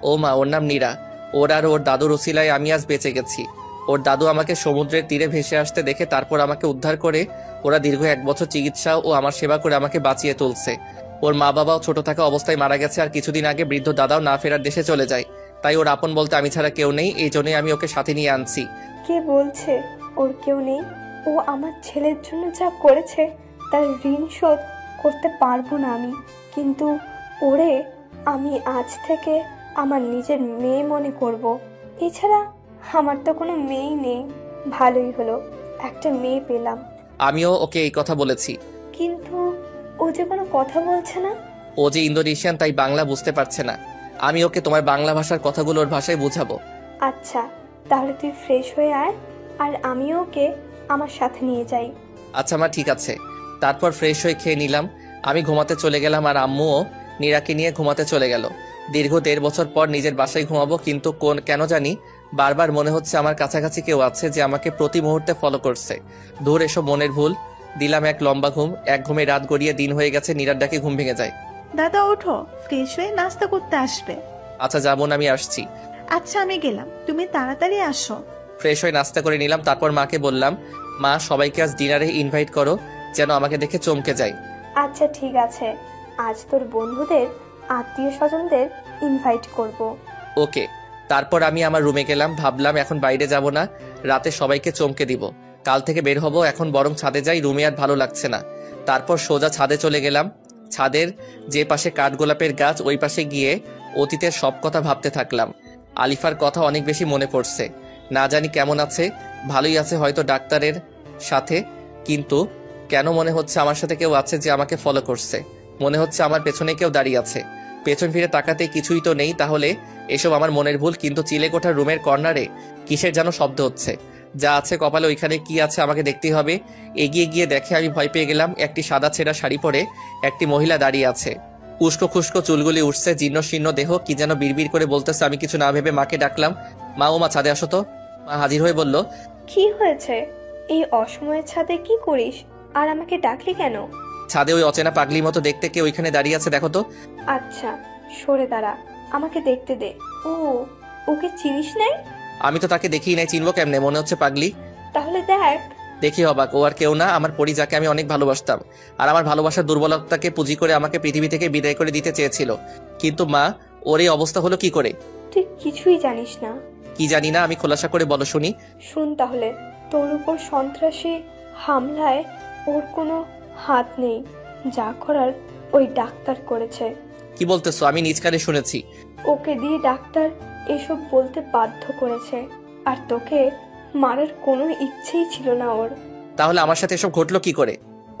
ও মা, ওর নাম নীরা। ওর আর ওর দাদুর ওসিলায় আমি আজ বেঁচে গেছি। ওর দাদু আমাকে সমুদ্রের তীরে ভেসে আসতে দেখে তারপর আমাকে উদ্ধার করে ওরা দীর্ঘ 1 বছর চিকিৎসা ও আমার সেবা করে আমাকে বাঁচিয়ে তুলছে। ওর মা বাবাও ছোট থাকা অবস্থায় মারা গেছে, আর কিছুদিন আগে বৃদ্ধ দাদাও না ফেরার দেশে চলে যায়। তাই ওর আপন বলতে আমি ছাড়া কেউ নেই, এই জন্যই আমি ওকে সাথে নিয়ে আনছি। কে বলছে ওর কেউ নেই? ও আমার ছেলের জন্য যা করেছে তার ঋণ শোধ করতে পারবো না আমি। কিন্তু ওরে আমি আজ থেকে আমার নিজের মেয়ে মনে করব। এছাড়া আমার তো কোনো মেয়েই নেই। ভালোই হলো, একটা মেয়ে পেলাম। আমিও ওকে এই কথা বলেছি। কিন্তু ও যে কোনো কথা বলছে না। ও যে ইন্দোনেশিয়ান, তাই বাংলা বুঝতে পারছে না। আমি ওকে তোমার বাংলা ভাষার কথাগুলো ওর ভাষায় বুঝাবো। আচ্ছা, তাহলে তুই ফ্রেশ হয়ে আয়, আর আমিও ওকে আমার সাথে নিয়ে যাই। আচ্ছা মা, ঠিক আছে। তারপর ফ্রেশ হয়ে খেয়ে নিলাম। আমি ঘুমাতে চলে গেলাম, আর আম্মুও নীরাকে নিয়ে ঘুমাতে চলে গেল। দীর্ঘ 1.5 বছর পর নিজের বাসায় ঘুমাবো, কিন্তু কেন জানি বারবার মনে হচ্ছে আমার কাছাকাছি কেউ আছে যে আমাকে প্রতি মুহূর্তে ফলো করছে। দূর এসব মনের ভুল। দিলাম এক লম্বা ঘুম। এক ঘুমে রাত গড়িয়ে দিন হয়ে গেছে। নীরার ডাকে ঘুম ভেঙে যায়। দাদা ওঠো, ফ্রেশ হয়ে নাস্তা করতে আসবে। আচ্ছা যাবো না, আমি আসছি। আচ্ছা আমি গেলাম, তুমি তাড়াতাড়ি আসো। ফ্রেশ হয়ে নাস্তা করে নিলাম। তারপর মাকে বললাম, মা সবাইকে আজ ডিনারে ইনভাইট করো, যেন আমাকে দেখে চমকে যায়। আচ্ছা ঠিক আছে, আজ তোর বন্ধুদের আত্মীয় স্বজনদের ইনভাইট করব। ওকে। তারপর আমি আমার রুমে গেলাম। ভাবলাম এখন বাইরে যাব না, রাতে সবাইকে চমকে দিব। কাল থেকে বের হব। এখন বরং ছাদে যাই, রুমে আর ভালো লাগছে না। তারপর সোজা ছাদে চলে গেলাম। ছাদের যে পাশে কাঠগোলাপের গাছ, ওই পাশে গিয়ে অতীতের সব কথা ভাবতে থাকলাম। আলিফার কথা অনেক বেশি মনে পড়ছে। না জানি কেমন আছে, ভালোই আছে হয়তো ডাক্তারের সাথে। কিন্তু কেন মনে হচ্ছে আমার সাথে কেউ আছে যে আমাকে ফলো করছে। মনে হচ্ছে আমার পেছনে কেউ দাঁড়িয়ে আছে। পেছন ফিরে তাকাতে কিছুই তো নেই। তাহলে এসব আমার মনের ভুল। কিন্তু চিলেকোঠার রুমের কর্নারে কিসের যেন শব্দ হচ্ছে। যা আছে কপালে, ওইখানে কি আছে আমাকে দেখতেই হবে। এগিয়ে গিয়ে দেখে আমি ভয় পেয়ে গেলাম। একটি সাদা ছেঁড়া শাড়ি পরে একটি মহিলা দাঁড়িয়ে আছে। উস্কো খুস্কো চুলগুলি উঠছে, জীর্ণ শীর্ণ দেহ, কি যেন বিড়বিড় করে বলতেছে। আমি কিছু না ভেবে মাকে ডাকলাম, মা ও মা ছাদে আসো তো। মা হাজির হয়ে বলল, কি হয়েছে? এই অসময়ের ছাদে কি করিস? আর আমাকে ডাকলি কেন? ছাদে ওই অচেনা পাগলির মতো দেখতে কে ওইখানে দাঁড়িয়ে আছে দেখো তো। আচ্ছা সরে দাঁড়া, আমাকে দেখতে দে। ও, ওকে চিনিস নাই? আমি তো তাকে দেখিই নাই, চিনবো কেমনে? মনে হচ্ছে পাগলি। তাহলে দেখ। দেখি অবাক, ও আর কেউ না, আমার পরি, যাকে আমি অনেক ভালোবাসতাম। আর আমার ভালোবাসার দুর্বলতাকে পুঁজি করে আমাকে পৃথিবী থেকে বিদায় করে দিতে চেয়েছিল। কিন্তু মা, ওর এই অবস্থা হলো কি করে? তুই কিছুই জানিস না। কি জানি না? আমি খোলাসা করে বলো শুনি। শুন তাহলে, তোর উপর সন্ত্রাসী হামলায় ওর কোনো হাত নেই। যা করার ওই ডাক্তার করেছে। কি বলতেছো? আমি নিজ কানে শুনেছি। ওকে দিয়ে ডাক্তার এসব বলতে বাধ্য করেছে। আর তোকে মারার কোনো ইচ্ছেই ছিল না ওর। তাহলে আমার সাথে এসব ঘটলো কি করে?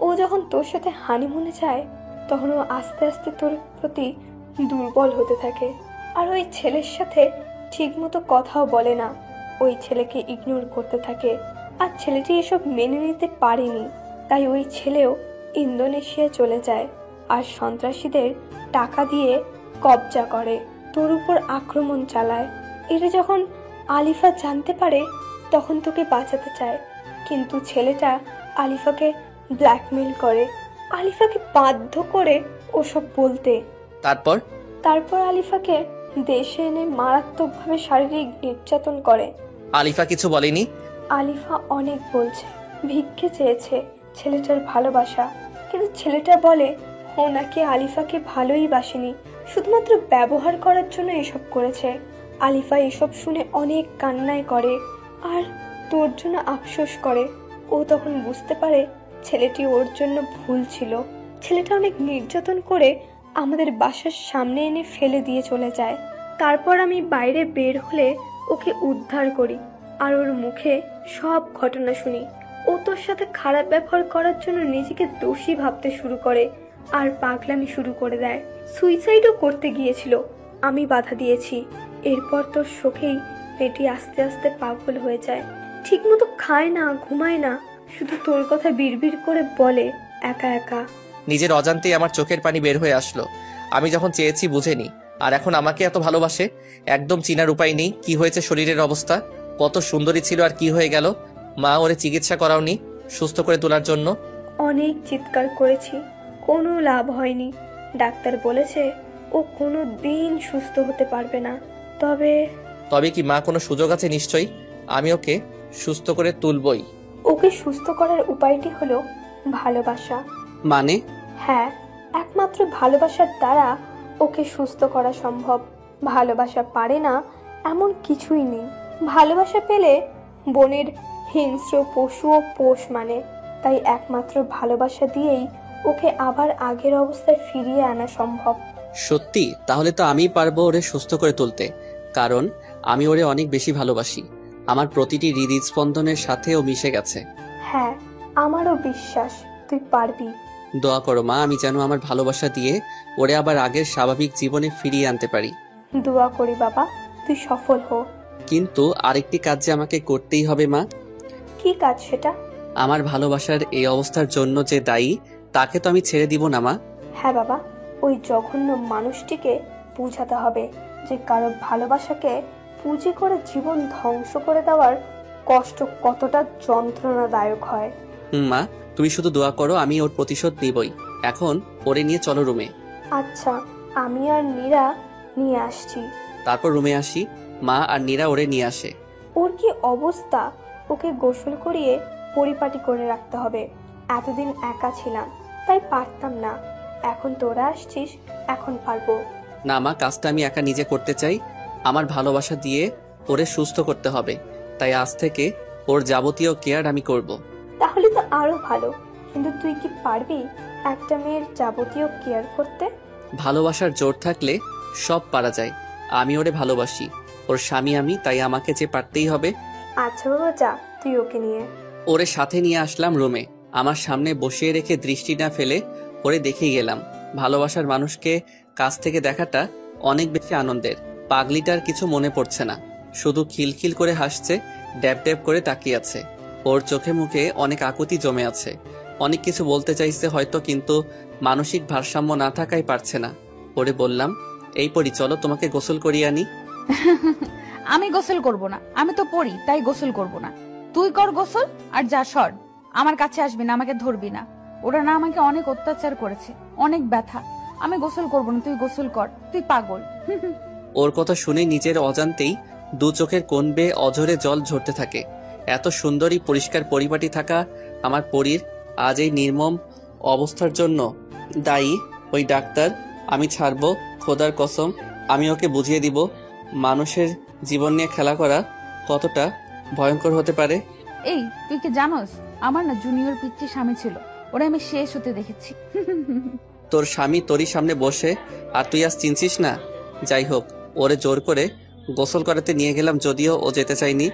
ও যখন তোর সাথে হানিমুনে যায় তখন ও আস্তে আস্তে তোর প্রতি দুর্বল হতে থাকে। আর ওই ছেলের সাথে ঠিকমতো কথাও বলে না, ওই ছেলেকে ইগনোর করতে থাকে। আর ছেলেটি এসব মেনে নিতে পারেনি, তাই ওই ছেলেও ইন্দোনেশিয়া চলে যায় আর সন্ত্রাসীদের টাকা দিয়ে কবজা করে, তোর উপর আক্রমণ চালায়। এটা যখন আলিফা জানতে পারে তখন তোকে বাঁচাতে চায়, কিন্তু ছেলেটা আলিফাকে ব্ল্যাকমেল করে, আলিফাকে বাধ্য করে ওসব বলতে। তারপর আলিফাকে দেশে এনে মারাত্মকভাবে শারীরিক নির্যাতন করে। আলিফা কিছু বলেনি? আলিফা অনেক বলছে, ভিক্ষে চেয়েছে, ছেলেটার ভালোবাসা, কিন্তু ছেলেটা বলে ও নাকি আলিফাকে ভালোই বাসেনি, শুধুমাত্র ব্যবহার করার জন্য এসব করেছে। আলিফা এসব শুনে অনেক কান্নায় করে আর তোর জন্য আফসোস করে। ও তখন বুঝতে পারে ছেলেটি ওর জন্য ভুল ছিল। ছেলেটা অনেক নির্যাতন করে আমাদের বাসার সামনে এনে ফেলে দিয়ে চলে যায়। তারপর আমি বাইরে বের হলে ওকে উদ্ধার করি আর ওর মুখে সব ঘটনা শুনি। ও তোর সাথে খারাপ ব্যবহার করার জন্য নিজেকে দোষী ভাবতে শুরু করে আর পাগলামি শুরু করে দেয়। সুইসাইডও করতে গিয়েছিল, আমি বাধা দিয়েছি। এরপর তোর শোকেই মেয়েটি আস্তে আস্তে পাগল হয়ে যায়, ঠিকমতো খায় না, ঘুমায় না, শুধু তোর কথা বিড়বিড় করে বলে একা একা। নিজের অজান্তেই আমার চোখের পানি বের হয়ে আসলো। আমি যখন চেয়েছি বুঝেনি, আর এখন আমাকে এত ভালোবাসে। একদম চিনার উপায় নেই কি হয়েছে শরীরের অবস্থা, কত সুন্দরী ছিল আর কি হয়ে গেল। মা ওরে চিকিৎসা করাওনি সুস্থ করে তোলার জন্য? অনেক চিৎকার করেছি, কোনো লাভ হয়নি। ডাক্তার বলেছে ও কোনো দিন সুস্থ হতে পারবে না। তবে কি মা কোনো সুযোগ আছে? নিশ্চয়ই আমি ওকে সুস্থ করে তুলবই। ওকে সুস্থ করার উপায়টি হলো ভালোবাসা। মানে? হ্যাঁ, একমাত্র ভালোবাসার দ্বারা ওকে সুস্থ করা সম্ভব। ভালোবাসা পারে না এমন কিছুই নেই। ভালোবাসা পেলে বনের হিংস্র পশুও পোষ মানে। তাই একমাত্র ভালোবাসা দিয়েই ওকে আবার আগের অবস্থায় ফিরিয়ে আনা সম্ভব। সত্যি? তাহলে তো আমিই পারবো ওরে সুস্থ করে তুলতে, কারণ আমি ওরে অনেক বেশি ভালোবাসি। আমার প্রতিটি হৃদস্পন্দনের সাথে ও মিশে গেছে। হ্যাঁ, আমারও বিশ্বাস তুই পারবি। দোয়া করো মা, আমি যেন আমার ভালোবাসা দিয়ে ওরে আবার আগের স্বাভাবিক জীবনে ফিরিয়ে আনতে পারি। দোয়া করি বাবা, তুই সফল হো। কিন্তু আরেকটি কাজ যে আমাকে করতেই হবে মা। কি কাজ সেটা? আমার ভালোবাসার এই অবস্থার জন্য যে দায়ী তাকে তো আমি ছেড়ে দিব না মা। হ্যাঁ বাবা, ওই জঘন্য মানুষটিকে বুঝাতে হবে যে কারো ভালোবাসাকে পুঁজি করে জীবন ধ্বংস করে দেওয়ার কষ্ট কতটা যন্ত্রণাদায়ক হয়। মা তুমি শুধু দোয়া করো, আমি ওর প্রতিশোধ নিবই। এখন ওরে নিয়ে চলো রুমে। আচ্ছা, আমি আর নীরা নিয়ে আসছি। তারপর রুমে আসি, মা আর নীরা ওরে নিয়ে আসে। ওর কি অবস্থা, ওকে গোসল করিয়ে পরিপাটি করে রাখতে হবে। এতদিন একা ছিলাম তাই পারতাম না, এখন তোরা আসছিস, এখন পারবো। না মা, কাজটা আমি একা নিজে করতে চাই। আমার ভালোবাসা দিয়ে ওরে সুস্থ করতে হবে, তাই আজ থেকে ওর যাবতীয় কেয়ার আমি করব। তাহলে তো আরো ভালো, কিন্তু তুই কি পারবি একটা মেয়ের যাবতীয় কেয়ার করতে? ভালোবাসার জোর থাকলে সব পারা যায়। আমি ওরে ভালোবাসি, ওর স্বামী আমি, তাই আমাকে যে পারতেই হবে। আচ্ছা বাবা, যা তুই ওকে নিয়ে। ওরে সাথে নিয়ে আসলাম রুমে। আমার সামনে বসিয়ে রেখে দৃষ্টি না ফেলে ওরে দেখেই গেলাম। ভালোবাসার মানুষকে কাছ থেকে দেখাটা অনেক বেশি আনন্দের। পাগলিটার কিছু মনে পড়ছে না, শুধু খিলখিল করে হাসছে, ড্যাব ড্যাব করে তাকিয়ে আছে। ওর চোখে মুখে অনেক আকুতি জমে আছে। অনেক কিছু বলতে চাইছে হয়তো, কিন্তু মানসিক ভারসাম্য না থাকাই পারছে না। ওরে বললাম, এই পরি চলো তোমাকে গোসল করিয়ে আনি। আমি গোসল করব না, আমি তো পড়ি তাই গোসল করব না। তুই কর গোসল আর যা সর, আমার কাছে আসবি না, আমাকে ধরবি না। ওরা না আমাকে অনেক অত্যাচার করেছে, অনেক ব্যথা। আমি গোসল করব না, তুই গোসল কর, তুই পাগল। ওর কথা শুনে নিজের অজান্তেই দু চোখের কোণ বেয়ে অঝরে জল ঝরতে থাকে। এত সুন্দরী পরিষ্কার পরিপাটি থাকা আমার পরীর আজ এই নির্মম অবস্থার জন্য দায়ী ওই ডাক্তার। আমি ছাড়বো, খোদার কসম। আমি ওকে বুঝিয়ে দিব মানুষের জীবন নিয়ে খেলা করা কতটা ভয়ঙ্কর হতে পারে। এই তুই কি জানোস, আমার না জুনিয়র পিচ্চি স্বামী ছিল, ওরা আমি শেষ হতে দেখেছি। তোর স্বামী তোরই সামনে বসে আর তুই আজ চিনছিস না? যাই হোক, ওরে জোর করে গোসল করাতে নিয়ে গেলাম, যদিও ও যেতে চাইনি।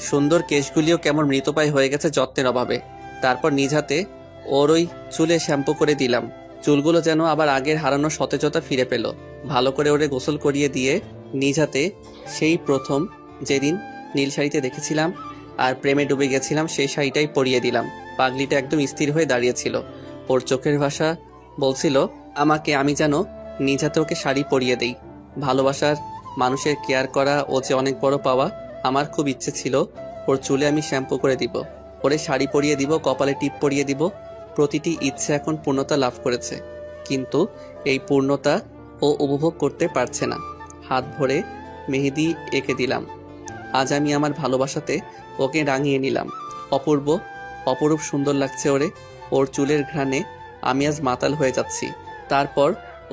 সুন্দর কেশগুলিও কেমন মৃতপ্রায় হয়ে গেছে যত্নের অভাবে। তারপর নিজ হাতে ওর ওই চুলে শ্যাম্পু করে দিলাম। চুলগুলো যেন আবার আগের হারানো সতেজতা ফিরে পেল। ভালো করে ওরে গোসল করিয়ে দিয়ে নিজ হাতে সেই প্রথম যেদিন নীল শাড়িতে দেখেছিলাম আর প্রেমে ডুবে গেছিলাম সেই শাড়িটাই পরিয়ে দিলাম। পাগলিটা একদম স্থির হয়ে দাঁড়িয়েছিল। ওর চোখের ভাষা বলছিল আমাকে আমি যেন নিজ হাতে ওকে শাড়ি পরিয়ে দেই। ভালোবাসার মানুষের কেয়ার করা ও যে অনেক বড় পাওয়া। আমার খুব ইচ্ছে ছিল ওর চুলে আমি শ্যাম্পু করে দিব, ওরে শাড়ি পরিয়ে দিব, কপালে টিপ পরিয়ে দিব। প্রতিটি ইচ্ছে এখন পূর্ণতা লাভ করেছে, কিন্তু এই পূর্ণতা ও উপভোগ করতে পারছে না। হাত ভরে মেহেদি এঁকে দিলাম। আজ আমি আমার ভালোবাসাতে ওকে রাঙিয়ে নিলাম। অপরূপ সুন্দর লাগছে ওরে। ওর চুলের ঘ্রাণে আমি আজ মাতাল হয়ে যাচ্ছি। তারপর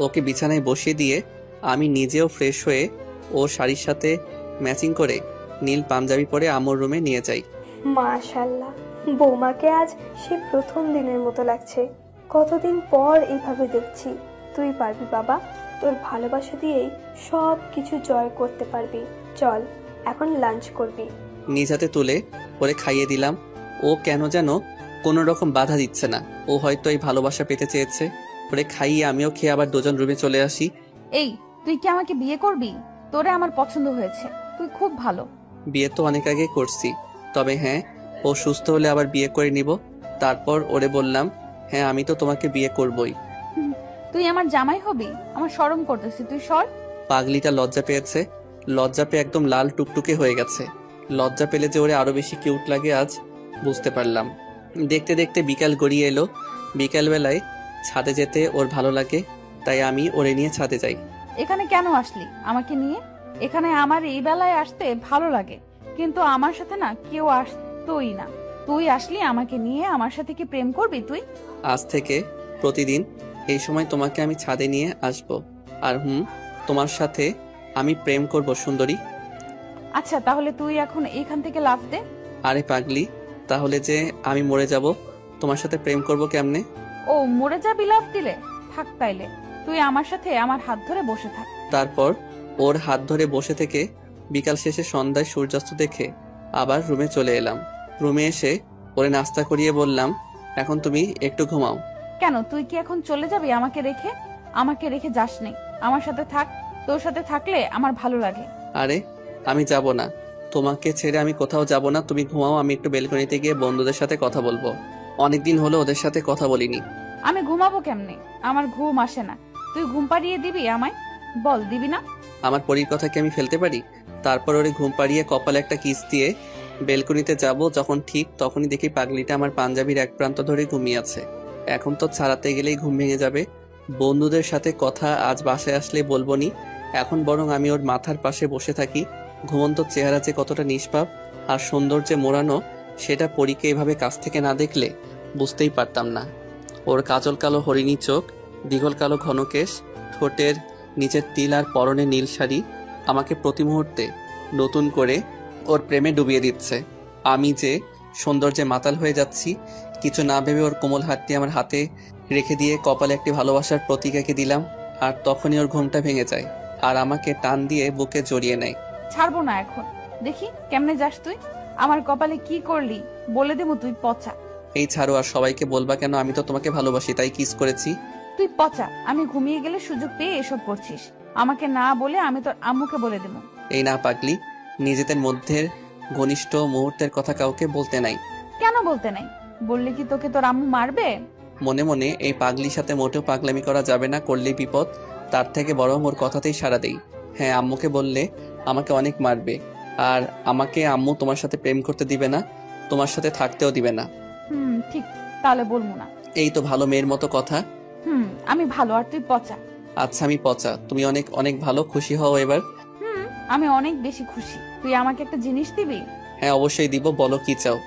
ওকে বিছানায় বসিয়ে দিয়ে আমি নিজেও ফ্রেশ হয়ে ও শাড়ির সাথে ম্যাচিং করে নীল পাঞ্জাবি পরে আম্মুর রুমে নিয়ে যাই। মাশাআল্লাহ, বৌমাকে আজ সে প্রথম দিনের মতো লাগছে। কতদিন পর এইভাবে দেখছি। তুই পারবি বাবা, তোর ভালোবাসা দিয়েই সব কিছু জয় করতে পারবি। চল এখন লাঞ্চ করবি। নিজ হাতে তুলে ওরে খাইয়ে দিলাম। ও কেন যেন কোনো রকম বাধা দিচ্ছে না। ও হয়তো এই ভালোবাসা পেতে চেয়েছে। ওরে খাইয়ে আমিও খেয়ে আবার দুজন রুমে চলে আসি। এই, তুই কি আমাকে বিয়ে করবি? তোরে আমার পছন্দ হয়েছে, তুই খুব ভালো। বিয়ে তো অনেক আগে করছি, তবে হ্যাঁ, ও সুস্থ হলে আবার বিয়ে করে নিব। তারপর ওরে বললাম, হ্যাঁ আমি তো তোমাকে বিয়ে করবই। তুই আমার জামাই হবি? আমার শরম করতেছি, তুই সর। পাগলিটা লজ্জা পেয়েছে। লজ্জা পেয়ে একদম লাল টুকটুকে হয়ে গেছে। লজ্জা পেলে যে ওরে আরো বেশি কিউট লাগে আজ বুঝতে পারলাম। দেখতে দেখতে বিকাল গড়িয়ে এলো। বিকালবেলায় ছাদে যেতে ওর ভালো লাগে, তাই আমি ওরে নিয়ে ছাদে যাই। এখানে কেন আসলি আমাকে নিয়ে? এখানে আমার এই বেলায় আসতে ভালো লাগে, কিন্তু আমার সাথে না কেউ আসতোই না। তুই আসলি আমাকে নিয়ে, আমার সাথে কি প্রেম করবি তুই? আজ থেকে প্রতিদিন এই সময় তোমাকে আমি ছাদে নিয়ে আসব। আর তোমার সাথে আমি প্রেম করব সুন্দরী। আচ্ছা, তাহলে তুই এখন এখান থেকে লাফ দে। আরে পাগলি, তাহলে যে আমি মরে যাব, তোমার সাথে প্রেম করব কেমনে? ও, মরে যাবি লাফ দিলে? থাক তাইলে, তুই আমার সাথে আমার হাত ধরে বসে থাক। তারপর ওর হাত ধরে বসে থেকে বিকাল শেষে সন্ধ্যায় সূর্যাস্ত দেখে আবার রুমে চলে এলাম। রুমে এসে ওরে নাস্তা করিয়ে বললাম, এখন তুমি একটু ঘুমাও। কেন, তুই কি এখন চলে যাবি আমাকে রেখে? আমাকে রেখে যাস নি, আমার সাথে থাক। তোর সাথে থাকলে আমার ভালো লাগে। আরে আমি যাব না, তোমাকে ছেড়ে আমি কোথাও যাব না। তুমি ঘুমাও, আমি একটু বেলকনিতে গিয়ে বন্ধুদের সাথে কথা বলবো। অনেকদিন হলো ওদের সাথে কথা বলিনি। আমি ঘুমাবো কেমনে? আমার ঘুম আসে না। তুই ঘুম পাড়িয়ে দিবি আমায়? বল, দিবি না? আমার পরীর কথা কি আমি ফেলতে পারি? তারপর ওরে ঘুম পাড়িয়ে কপালে একটা কিস দিয়ে বেলকনিতে যাব। যখন ঠিক তখনই দেখি পাগলিটা আমার পাঞ্জাবির এক প্রান্ত ধরে ঘুমিয়ে আছে। এখন তো ছাড়াতে গেলেই ঘুম ভেঙে যাবে। বন্ধুদের সাথে কথা আজ বাসায় আসলে বলবো নি, এখন বরং আমি ওর মাথার পাশে বসে থাকি। ঘুমন্ত চেহারা যে কতটা নিষ্পাপ আর সৌন্দর্যে মোড়ানো, সেটা পরীকে এভাবে কাছ থেকে না দেখলে বুঝতেই পারতাম না। ওর কাজল কালো হরিণী চোখ, দীঘল কালো ঘন কেশ, ঠোঁটের নিচের তিল আর পরনে নীল শাড়ি আমাকে প্রতি মুহূর্তে নতুন করে ওর প্রেমে ডুবিয়ে দিচ্ছে। আমি যে সৌন্দর্যে মাতাল হয়ে যাচ্ছি। কিছু না ভেবে ওর কোমল হাতটি আমার হাতে রেখে দিয়ে কপালে একটি ভালোবাসার প্রতীক এঁকে দিলাম। আর তখনই ওর ঘুমটা ভেঙে যায় আর আমাকে টান দিয়ে বুকে জড়িয়ে নেয়। ছাড়বো না এখন, দেখি কেমনে যাস তুই। আমার কপালে কি করলি বলে দেবো, তুই পচা। এই ছাড়ো, আর সবাইকে বলবা কেন? আমি তো তোমাকে ভালোবাসি, তাই কিস করেছি। তুই পচা। আমি ঘুমিয়ে গেলে সুযোগ পেয়ে এসব করছিস। আমাকে না বলে আমি তোর আম্মুকে বলে দেবো। এই না পাগলি, নিজেদের মধ্যে ঘনিষ্ঠ মুহূর্তের কথা কাউকে বলতে নাই। কেন বলতে নাই? বললে কি তোকে তোর আম্মু মারবে? মনে মনে এই পাগলির সাথে মোটেও পাগলামি করা যাবে না, করলেই বিপদ। তার থেকে বরং ওর কথাতেই সাড়া দেই। হ্যাঁ, আম্মুকে বললে আমাকে অনেক মারবে, আর আমাকে আম্মু তোমার সাথে প্রেম করতে দিবে না, তোমার সাথে থাকতেও দিবে না। ঠিক, তাহলে বলবো না। এই তো ভালো মেয়ের মতো কথা। আমি ভালো আর তুই পচা। আচ্ছা আমি পচা, তুমি অনেক অনেক ভালো, খুশি হও এবার। আমি অনেক বেশি খুশি। তুই আমাকে একটা জিনিস দিবি? হ্যাঁ অবশ্যই দিব, বলো কি চাও।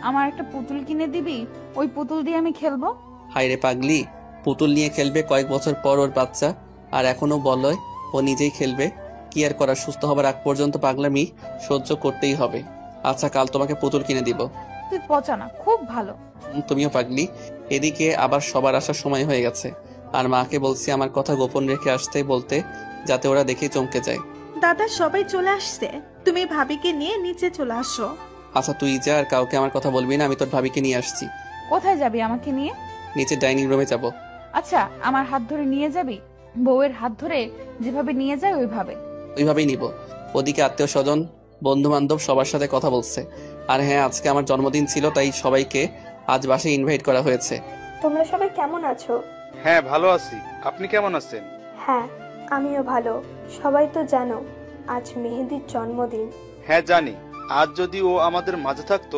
আমার একটা পুতুল কিনে দিবি? ওই পুতুল দিয়ে আমি খেলবো। হায় রে পাগলি, পুতুল নিয়ে খেলবে কয়েক বছর পর ওর বাচ্চা, আর এখনো বলয় ও নিজেই খেলবে। কি আর করার, সুস্থ হবার আগ পর্যন্ত পাগলামি সহ্য করতেই হবে। আচ্ছা কাল তোমাকে পুতুল কিনে দিব। তুই পচা না, খুব ভালো। তুমিও পাগলি। এদিকে আবার সবার আসার সময় হয়ে গেছে, আর মাকে বলছি আমার কথা গোপন রেখে আসতে বলতে, যাতে ওরা দেখে চমকে যায়। দাদা সবাই চলে আসছে, তুমি ভাবিকে নিয়ে নিচে চলে আসো। আচ্ছা তুই যা, আর কাউকে আমার কথা বলবি না, আমি তোর ভাবিকে নিয়ে আসছি। কোথায় যাবি আমাকে নিয়ে? নিচে ডাইনিং রুমে যাব। আচ্ছা, আমার হাত ধরে নিয়ে যাবি? বউয়ের হাত ধরে যেভাবে নিয়ে যায় ওইভাবেই নিব। ওদিকে আত্মীয় স্বজন, বন্ধু বান্ধব সবার সাথে কথা বলছে। আর হ্যাঁ, আজকে আমার জন্মদিন ছিল, তাই সবাইকে আজ বাসায় ইনভাইট করা হয়েছে। তোমরা সবাই কেমন আছো? হ্যাঁ, ভালো আছি। আপনি কেমন আছেন? হ্যাঁ, আমিও ভালো। সবাই তো জানো আজ মেহেদির জন্মদিন। হ্যাঁ জানি। আজ যদি ও আমাদের মাঝে থাকতো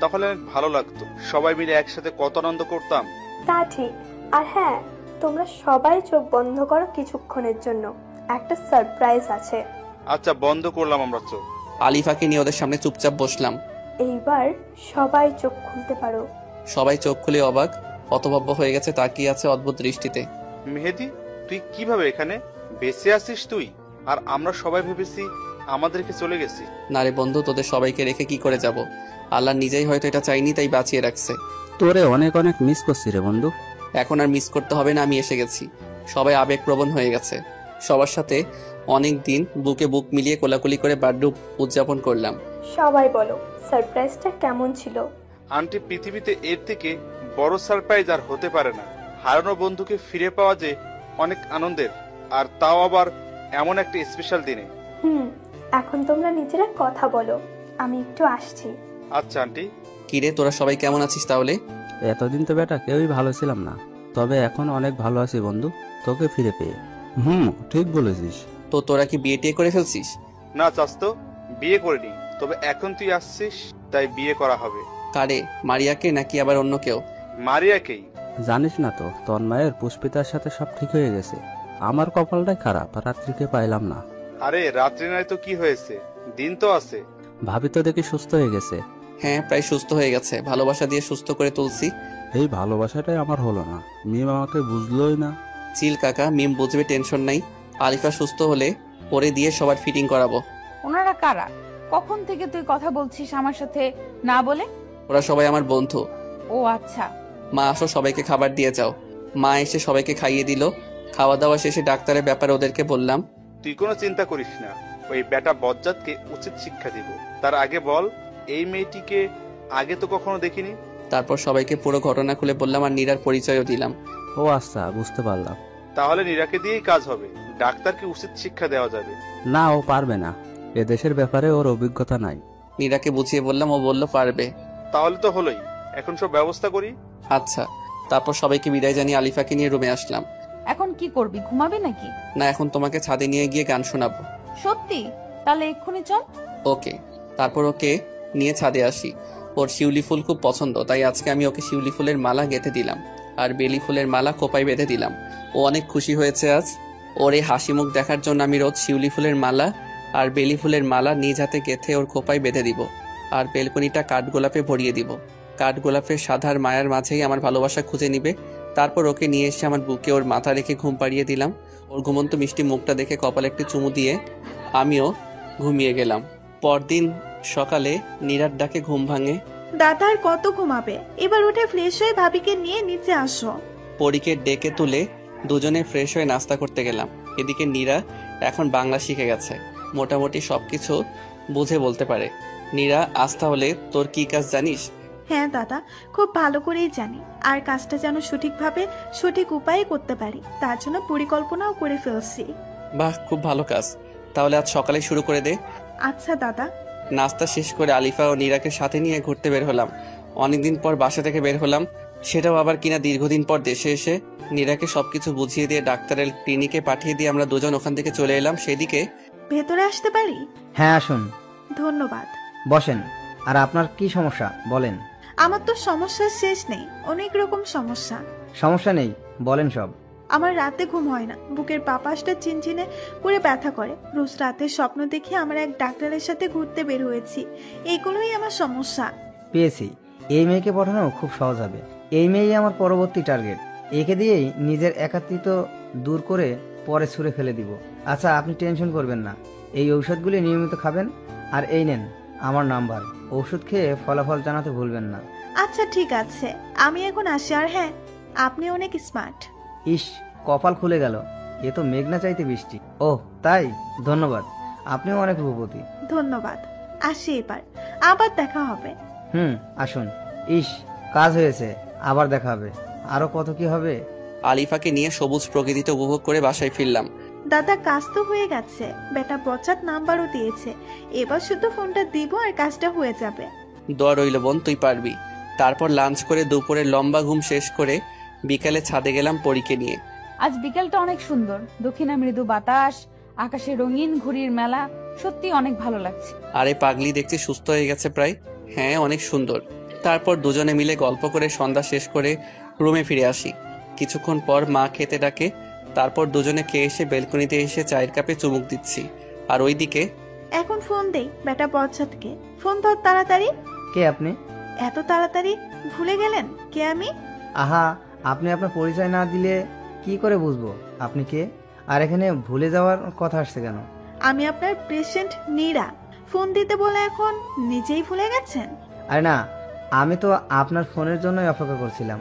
তাহলে অনেক ভালো লাগতো। সবাই মিলে একসাথে কত আনন্দ করতাম। তা ঠিক। আর হ্যাঁ, তোমরা সবাই চোখ বন্ধ করো কিছুক্ষণের জন্য, একটা সারপ্রাইজ আছে। আচ্ছা, বন্ধ করলাম আমরা চোখ। আলিফাকে নিয়ে ওদের সামনে চুপচাপ বসলাম। এইবার সবাই চোখ খুলতে পারো। সবাই চোখ খুলে অবাক, হতভম্ব হয়ে গেছে, তাকিয়ে আছে অদ্ভুত দৃষ্টিতে। মেহেদি, তুই কিভাবে এখানে? বেঁচে আছিস তুই? আর আমরা সবাই ভেবেছি আমাদেরকে চলে গেছি। না রে বন্ধু, তোদের সবাইকে রেখে কি করে যাব? আল্লাহ নিজেই হয়তো এটা চাইনি, তাই বাঁচিয়ে রাখছে। তোরে অনেক অনেক মিস করছি রে বন্ধু। এখন আর মিস করতে হবে না, আমি এসে গেছি। সবাই আবেগপ্রবণ হয়ে গেছে। সবার সাথে অনেক দিন বুকে বুক মিলিয়ে কোলাকুলি করে বার্থডে উদযাপন করলাম। সবাই বলো সারপ্রাইজটা কেমন ছিল? আন্টি, পৃথিবীতে এর থেকে বড় সারপ্রাইজ আর হতে পারে না। হারানো বন্ধুকে ফিরে পাওয়া যে অনেক আনন্দের, আর তাও আবার এমন একটা স্পেশাল দিনে। এখন তোমরা নিজেরা কথা বলো, আমি একটু আসছি। আচ্ছা আন্টি। কিরে, তোরা সবাই কেমন আছিস তাহলে? এতদিন তো বেটা কেউই ভালো ছিলাম না, তবে এখন অনেক ভালো আছি বন্ধু, তোকে ফিরে পেয়ে। ঠিক বলেছিস। তো তোরা কি বিয়ে টিয়ে করে ফেলছিস? না চাস্তো, বিয়ে করিনি। তবে এখন তুই আসছিস তাই বিয়ে করা হবে। কারে, মারিয়াকে নাকি আবার অন্য কেউ? মারিয়াকেই। জানিস না তো, তন্ময়ের পুষ্পিতার সাথে সব ঠিক হয়ে গেছে। আমার কপালটাই খারাপ, রাত্রিকে পাইলাম না। আরে রাত্রি নয় তো কি হয়েছে, দিন তো আছে। ভাবি তো দেখি সুস্থ হয়ে গেছে। হ্যাঁ, প্রায় সুস্থ হয়ে গেছে, ভালোবাসা দিয়ে সুস্থ করে তুলছি। এই ভালোবাসাটাই আমার হলো না, মিম আমাকে বুঝলোই না। চিল কাকা, মিম বুঝবে, টেনশন নাই। আলিফা সুস্থ হলে পরে দিয়ে সবার ফিটিং করাবো। ওনারা কারা? কখন থেকে তুই কথা বলছিস আমার সাথে না বলে? ওরা সবাই আমার বন্ধু। ও আচ্ছা। মা আসো, সবাইকে খাবার দিয়ে যাও। মা এসে সবাইকে খাইয়ে দিল। খাওয়া দাওয়া শেষে ডাক্তারের ব্যাপারে ওদেরকে বললাম। তুই কোনো চিন্তা করিস না, ওই বেটা বজ্জাতকে উচিত শিক্ষা দিব। তার আগে বল, এই মেয়েটিকে আগে তো কখনো দেখিনি। তারপর সবাইকে পুরো ঘটনা খুলে বললাম, আর নীরার পরিচয়ও দিলাম। ও আচ্ছা, বুঝতে পারলাম। তাহলে নীরাকে দিয়েই কাজ হবে, ডাক্তারকে উচিত শিক্ষা দেওয়া যাবে না, ও পারবে না, এ দেশের ব্যাপারে ওর অভিজ্ঞতা নাই। নীরাকে বুঝিয়ে বললাম, ও বলল পারবে। তাহলে তো হলোই, এখন সব ব্যবস্থা করি। আচ্ছা। তারপর সবাইকে বিদায় জানিয়ে আলিফাকে নিয়ে রুমে আসলাম। এখন কি করবি, ঘুমাবি নাকি? না, এখন তোমাকে ছাদে নিয়ে গিয়ে গান শোনাবো। সত্যি? তাহলে এক্ষুনি চল। ওকে। তারপর ওকে নিয়ে ছাদে আসি। ওর শিউলি ফুল খুব পছন্দ, তাই আজকে আমি ওকে শিউলি ফুলের মালা গেঁথে দিলাম, আর বেলি ফুলের মালা খোপায় বেঁধে দিলাম। ও অনেক খুশি হয়েছে আজ। ওর এই হাসি মুখ দেখার জন্য আমি রোজ শিউলি ফুলের মালা আর বেলি ফুলের মালা নিজ হাতে গেঁথে ওর খোপায় বেঁধে দিব, আর বেলকনিটা কাঠগোলাপে ভরিয়ে দিব। কাঠগোলাপের সাধার মায়ার মাঝেই আমার ভালোবাসা খুঁজে নিবে। তারপর ওকে নিয়ে এসে আমার বুকে ওর মাথা রেখে ঘুম পাড়িয়ে দিলাম। ওর ঘুমন্ত মিষ্টি মুখটা দেখে কপালে একটি চুমু দিয়ে আমিও ঘুমিয়ে গেলাম। পরদিন সকালে নীরার ডাকে ঘুম ভাঙে। দাদা আর কত ঘুমাবে? এবার উঠে ফ্রেশ হয়ে ভাবিকে নিয়ে নিচে আসো। পরীকে ডেকে তুলে দুজনে ফ্রেশ হয়ে নাস্তা করতে গেলাম। এদিকে নীরা এখন বাংলা শিখে গেছে, মোটামুটি সবকিছু বুঝে বলতে পারে। নীরা, আজ তাহলে তোর কি কাজ জানিস? হ্যাঁ দাদা, খুব ভালো করেই জানি। আর কাজটা যেন সঠিকভাবে সঠিক উপায়ে করতে পারি, তার জন্য পরিকল্পনাও করে ফেলছি। বাহ, খুব ভালো কাজ। তাহলে আজ সকালে শুরু করে দে। আচ্ছা দাদা। নাস্তা শেষ করে আলিফা ও নীরাকে সাথে নিয়ে ঘুরতে বের হলাম। অনেকদিন পর বাসা থেকে বের হলাম, সেটাও আবার কিনা দীর্ঘদিন পর দেশে এসে। নীরাকে সবকিছু বুঝিয়ে দিয়ে ডাক্তারের ক্লিনিকে পাঠিয়ে দিয়ে আমরা দুজন ওখান থেকে চলে এলাম। সেদিকে ভেতরে আসতে পারি? হ্যাঁ আসুন। ধন্যবাদ। বসেন। আর আপনার কি সমস্যা বলেন। আমার তো সমস্যার শেষ নেই, অনেক রকম সমস্যা। সমস্যা নেই, বলেন সব। আমার রাতে ঘুম হয় না, বুকের পাপাসটা চিনচিনে করে ব্যথা করে। রোজ রাতে স্বপ্ন দেখে আমার এক ডাক্তারের সাথে ঘুরতে বের হয়েছি। এইগুলোই আমার সমস্যা। পেয়েছি, এই মেয়েকে পাঠানো খুব সহজ হবে। এই মেয়েই আমার পরবর্তী টার্গেট। একে দিয়েই নিজের একাত্মিত্ব দূর করে পরে ছুঁড়ে ফেলে দিব। আচ্ছা, আপনি টেনশন করবেন না, এই ঔষধগুলি নিয়মিত খাবেন। আর এই নেন আমার নাম্বার, ওষুধ খেয়ে ফলাফল জানাতে ভুলবেন না। আচ্ছা ঠিক আছে, আমি এখন আসি। আর হ্যাঁ, আপনি অনেক স্মার্ট। ইস, কপাল খুলে গেল, এ তো মেঘনা চাইতে বৃষ্টি। ওহ তাই, ধন্যবাদ। আপনিও অনেক রূপবতী। ধন্যবাদ, আসি এবার, আবার দেখা হবে। আসুন। ইস, কাজ হয়েছে, আবার দেখা হবে। আরো কত কি হবে। আলিফাকে নিয়ে সবুজ প্রকৃতিতে উপভোগ করে বাসায় ফিরলাম। দাদা কাজ তো হয়ে গেছে, বেটা বচাত নাম্বারও দিয়েছে, এবার শুধু ফোনটা দিব আর কাজটা হয়ে যাবে। দোয়া রইল বোন, তুই পারবি। তারপর লাঞ্চ করে দুপুরের লম্বা ঘুম শেষ করে বিকালে ছাদে গেলাম পরীকে নিয়ে। আজ বিকেলটা অনেক সুন্দর, দক্ষিণা মৃদু বাতাস, আকাশে রঙিন ঘুড়ির মেলা, সত্যি অনেক ভালো লাগছে। আরে পাগলি দেখতে সুস্থ হয়ে গেছে প্রায়। হ্যাঁ অনেক সুন্দর। তারপর দুজনে মিলে গল্প করে সন্ধ্যা শেষ করে রুমে ফিরে আসি। কিছুক্ষণ পর মা খেতে ডাকে। তারপর দুজনে খেয়ে এসে বেলকনিতে এসে চায়ের কাপে চুমুক দিচ্ছি। আর ওইদিকে এখন ফোন দেই বেটা বচাতকে, ফোন ধর তাড়াতাড়ি। কে আপনি? এত তাড়াতাড়ি ভুলে গেলেন কে আমি? আহা, আপনি আপনার পরিচয় না দিলে কি করে বুঝবো আপনি কে? আর এখানে ভুলে যাওয়ার কথা আসছে কেন? আমি আপনার পেশেন্ট নীরা। ফোন দিতে বলে এখন নিজেই ভুলে গেছেন? আরে না, আমি তো আপনার ফোনের জন্যই অপেক্ষা করছিলাম।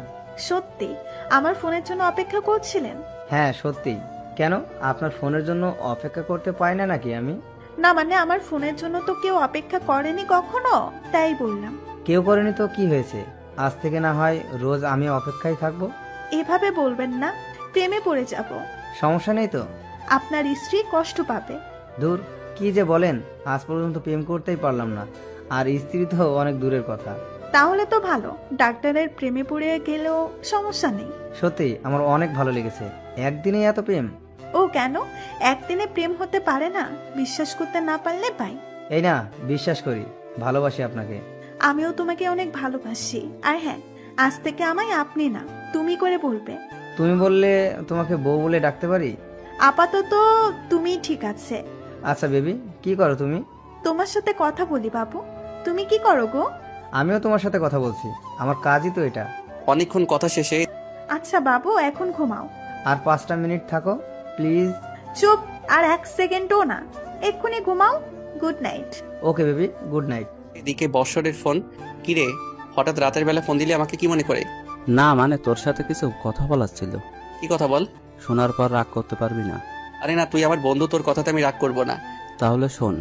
সত্যি আমার ফোনের জন্য অপেক্ষা করছিলেন? হ্যাঁ সত্যি। কেন, আপনার ফোনের জন্য অপেক্ষা করতে পারি না নাকি আমি? না মানে আমার ফোনের জন্য তো কেউ অপেক্ষা করেনি কখনো, তাই বললাম। কেউ করেনি তো কি হয়েছে, আজ থেকে না হয় রোজ আমি অপেক্ষায় থাকবো। এভাবে বলবেন না, প্রেমে পড়ে যাব। সমস্যা নেই তো? আপনার স্ত্রী কষ্ট পাবে। দূর, কি যে বলেন, আজ পর্যন্ত প্রেম করতেই পারলাম না, আর স্ত্রী তো অনেক দূরের কথা। তাহলে তো ভালো, ডাক্তারের প্রেমে পড়ে গেলেও সমস্যা নেই। সত্যি আমার অনেক ভালো লেগেছে। একদিনে এত প্রেম? ও কেন, একদিনে প্রেম হতে পারে না? বিশ্বাস করতে না পারলে পাই। এই না, বিশ্বাস করি, ভালোবাসি আপনাকে। আমিও তোমাকে অনেক ভালোবাসি। আর হ্যাঁ, আজ থেকে আমায় আপনি না তুমি করে বলবে। তুমি বললে তোমাকে বউ বলে ডাকতে পারি? আপাতত তুমি ঠিক আছে। আচ্ছা বেবি, কি করো তুমি? তোমার সাথে কথা বলি বাবু। তুমি কি করো গো? আমিও তোমার সাথে কথা বলছি, আমার কাজই তো এটা। অনেকক্ষণ কথা শেষে আচ্ছা বাবু, এখন ঘুমাও। আর 5টা মিনিট থাকো প্লিজ। চুপ, আর 1 সেকেন্ডও না, এক্ষুনি ঘুমাও। Good night. Okay baby, good night. এদিকে বর্ষরের ফোন। কিরে, হঠাৎ রাতের বেলা ফোন দিলে আমাকে কি মনে করে? না মানে তোর সাথে কিছু কথা বলার ছিল। কি কথা বল? শোনার পর রাগ করতে পারবি না। আরে না, তুই আমার বন্ধু, তোর কথাতে আমি রাগ করব না। তাহলে শোন,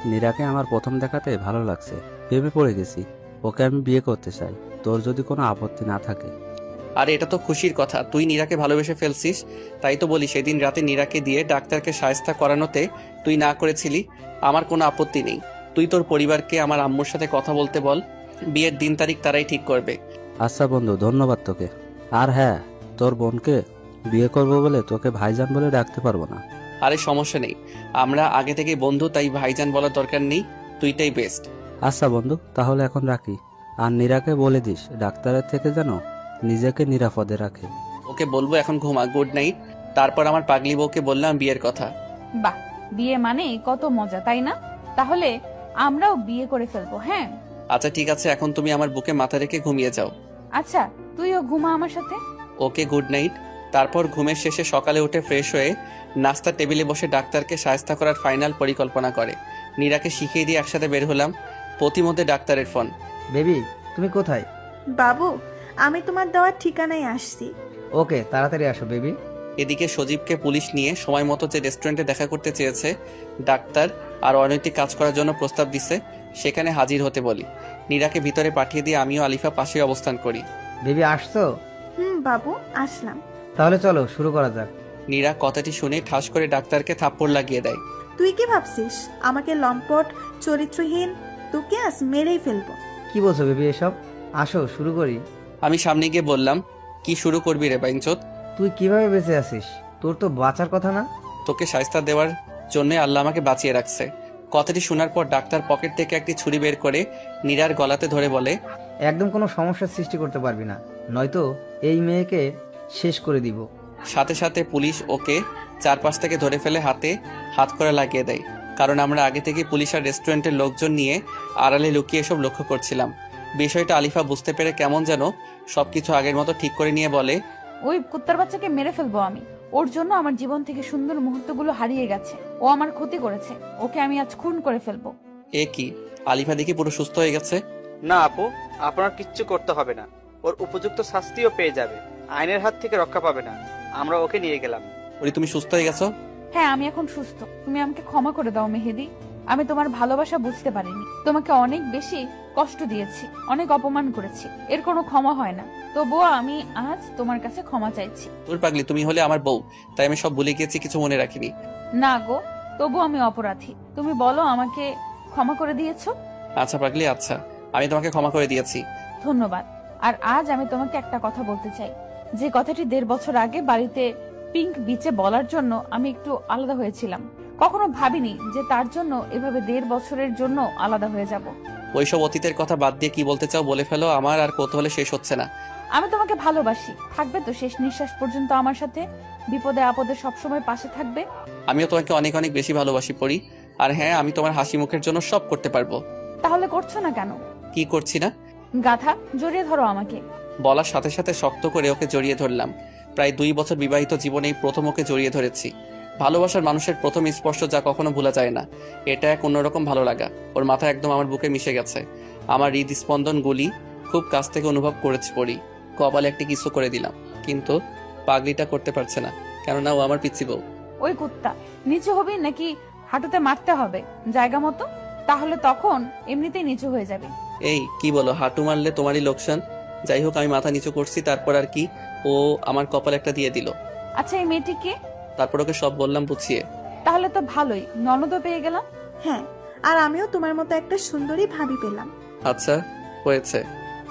নীরাকে আমার প্রথম দেখাতে ভালো লাগছে, প্রেমে পড়ে গেছি, ওকে আমি বিয়ে করতে চাই, তোর যদি কোনো আপত্তি না থাকে। আরে এটা তো খুশির কথা, তুই নীরাকে ভালোবেসে ফেলছিস। তাই তো বলি, সেদিন রাতে নীরাকে দিয়ে ডাক্তারকে সায়স্তা করানোতে তুই না করেছিলি, আমার কোনো আপত্তি নেই। তুই তোর পরিবারকে আমার আম্মুর সাথে কথা বলতে বল, বিয়ের দিন তারিখ তারাই ঠিক করবে। আচ্ছা বন্ধু, ধন্যবাদ তোকে। আর হ্যাঁ, তোর বোনকে বিয়ে করবো বলে তোকে ভাইজান বলে ডাকতে পারবো না। আরে সমস্যা নেই, আমরা আগে থেকে বন্ধু, তাই ভাইজান বলার দরকার নেই, তুইটাই বেস্ট। আচ্ছা বন্ধু, তাহলে এখন রাখি। আর নীরাকে বলে দিস ডাক্তারের থেকে যেন নিজেকে নিরাপদে রাখে। ওকে বলবো এখন ঘুমা, গুড নাইট। তারপর আমার পাগলি বউকে বললাম বিয়ের কথা। বাহ, বিয়ে মানে কত মজা, তাই না? তাহলে আমরাও বিয়ে করে ফেলবো। হ্যাঁ আচ্ছা ঠিক আছে, এখন তুমি আমার বুকে মাথা রেখে ঘুমিয়ে যাও। আচ্ছা, তুইও ঘুমা আমার সাথে। ওকে, গুড নাইট। তারপর ঘুমের শেষে সকালে উঠে ফ্রেশ হয়ে নাস্তার টেবিলে বসে ডাক্তারকে সায়স্তা করার ফাইনাল পরিকল্পনা করে নীরাকে শিখিয়ে দিয়ে একসাথে বের হলাম। প্রতিমধ্যে ডাক্তারের ফোন। বেবি, তুমি কোথায়? বাবু, আমি তোমার দেওয়ার ঠিকানায় আসছি। ওকে, তাড়াতাড়ি আসো বেবি। এদিকে সজীবকে পুলিশ নিয়ে সময় মতো যে রেস্টুরেন্টে দেখা করতে চেয়েছে ডাক্তার আর অনৈতিক কাজ করার জন্য প্রস্তাব দিছে, সেখানে হাজির হতে বলি। নীরাকে ভিতরে পাঠিয়ে দিয়ে আমিও আলিফা পাশে অবস্থান করি। বেবি আসছো? বাবু আসলাম। তাহলে চলো শুরু করা যাক। নীরা কথাটি শুনে ঠাস করে ডাক্তারকে থাপ্পড় লাগিয়ে দেয়। তুই কি ভাবছিস আমাকে লম্পট চরিত্রহীন? তোকে আজ মেরেই ফেলবো। কি বলছো বেবি এসব? আসো শুরু করি। আমি সামনে গিয়ে বললাম, কি শুরু করবি রে বাইনচোদ? তুই কিভাবে বেঁচে আছিস? তোর তো বাঁচার কথা না? তোকে শায়েস্তা দেওয়ার জন্য আল্লাহ আমাকে বাঁচিয়ে রাখছে। কথাটি শোনার পর ডাক্তার পকেট থেকে একটি ছুরি বের করে নীরার গলাতে ধরে বলে, একদম কোনো সমস্যার সৃষ্টি করতে পারবি না, নয়তো এই মেয়েকে শেষ করে দিব। সাথে সাথে পুলিশ ওকে চারপাশ থেকে ধরে ফেলে হাতে হাত করে লাগিয়ে দেয়। কারণ আমরা আগে থেকে পুলিশ আর রেস্টুরেন্টের লোকজন নিয়ে আড়ালে লুকিয়ে সব লক্ষ্য করছিলাম। বিষয়টা আলিফা বুঝতে পেরে কেমন যেন সবকিছু আগের মতো ঠিক করে নিয়ে বলে, ওই কুত্তার বাচ্চাকে মেরে ফেলবো আমি। ওর জন্য আমার জীবন থেকে সুন্দর মুহূর্তগুলো হারিয়ে গেছে। ও আমার ক্ষতি করেছে, ওকে আমি আজ খুন করে ফেলবো। এ কি, আলিফা দেখি পুরো সুস্থ হয়ে গেছে। না আপু, আপনার কিচ্ছু করতে হবে না, ওর উপযুক্ত শাস্তিও পেয়ে যাবে, আইনের হাত থেকে রক্ষা পাবে না। আমরা ওকে নিয়ে গেলাম। ওরে তুমি সুস্থ হয়ে গেছো? হ্যাঁ, আমি এখন সুস্থ। তুমি আমাকে ক্ষমা করে দাও মেহেদি। আমি তোমার ভালোবাসা বুঝতে পারিনি, তোমাকে অনেক বেশি কষ্ট দিয়েছি, অনেক অপমান করেছি, এর কোনো ক্ষমা হয় না। তবুও আমি আজ তোমার কাছে ক্ষমা চাইছি। তোর পাগলি, তুমি হলে আমার বউ, তাই আমি সব ভুলে গিয়েছি, কিছু মনে রাখিনি। না গো, তবু আমি অপরাধী। তুমি বলো আমাকে ক্ষমা করে দিয়েছো? আচ্ছা পাগলি, আচ্ছা, আমি তোমাকে ক্ষমা করে দিয়েছি। ধন্যবাদ। আর আজ আমি তোমাকে একটা কথা বলতে চাই, যে কথাটি 1.5 বছর আগে বাড়িতে পিঙ্ক বিচে বলার জন্য আমি একটু আলাদা হয়েছিলাম। কখনো ভাবিনি যে তার জন্য এভাবে 1.5 বছরের জন্য আলাদা হয়ে যাব। ওইসব অতীতের কথা বাদ দিয়ে কি বলতে চাও বলে ফেলো, আমার আর কৌতূহলে শেষ হচ্ছে না। আমি তোমাকে ভালোবাসি, থাকবে তো শেষ নিঃশ্বাস পর্যন্ত আমার সাথে, বিপদে আপদে সবসময় পাশে থাকবে। আমিও তোমাকে অনেক অনেক বেশি ভালোবাসি পরি। আর হ্যাঁ, আমি তোমার হাসি মুখের জন্য সব করতে পারবো। তাহলে করছো না কেন? কি করছি না? গাধা, জড়িয়ে ধরো আমাকে। বলার সাথে সাথে শক্ত করে ওকে জড়িয়ে ধরলাম। প্রায় 2 বছর বিবাহিত জীবনেই প্রথম ওকে জড়িয়ে ধরেছি। ভালোবাসার মানুষের প্রথম স্পর্শ যা কখনো ভোলা যায় না, এটা এক অন্যরকম ভালো লাগা। ওর মাথা একদম আমার বুকে মিশে গেছে। আমার হৃদস্পন্দন গুলি খুব কাছ থেকে অনুভব করেছি পরি। কপালে একটি কিছু করে দিলাম, কিন্তু পাগলিটা করতে পারছে না, কেননা ও আমার পিচ্ছি বউ। ওই কুত্তা, নিচু হবি নাকি হাঁটুতে মারতে হবে জায়গা মতো? তাহলে তখন এমনিতেই নিচু হয়ে যাবে। এই কি বলো, হাঁটু মারলে তোমারই লোকসান। যাই হোক, আমি মাথা নিচু করছি, তারপর আর কি, ও আমার কপাল একটা দিয়ে দিল। আচ্ছা, এই মেয়েটি কে? তারপর ওকে সব বললাম বুঝিয়ে। তাহলে তো ভালোই, ননদও পেয়ে গেলাম। হ্যাঁ, আর আমিও তোমার মতো একটা সুন্দরী ভাবি পেলাম। আচ্ছা হয়েছে,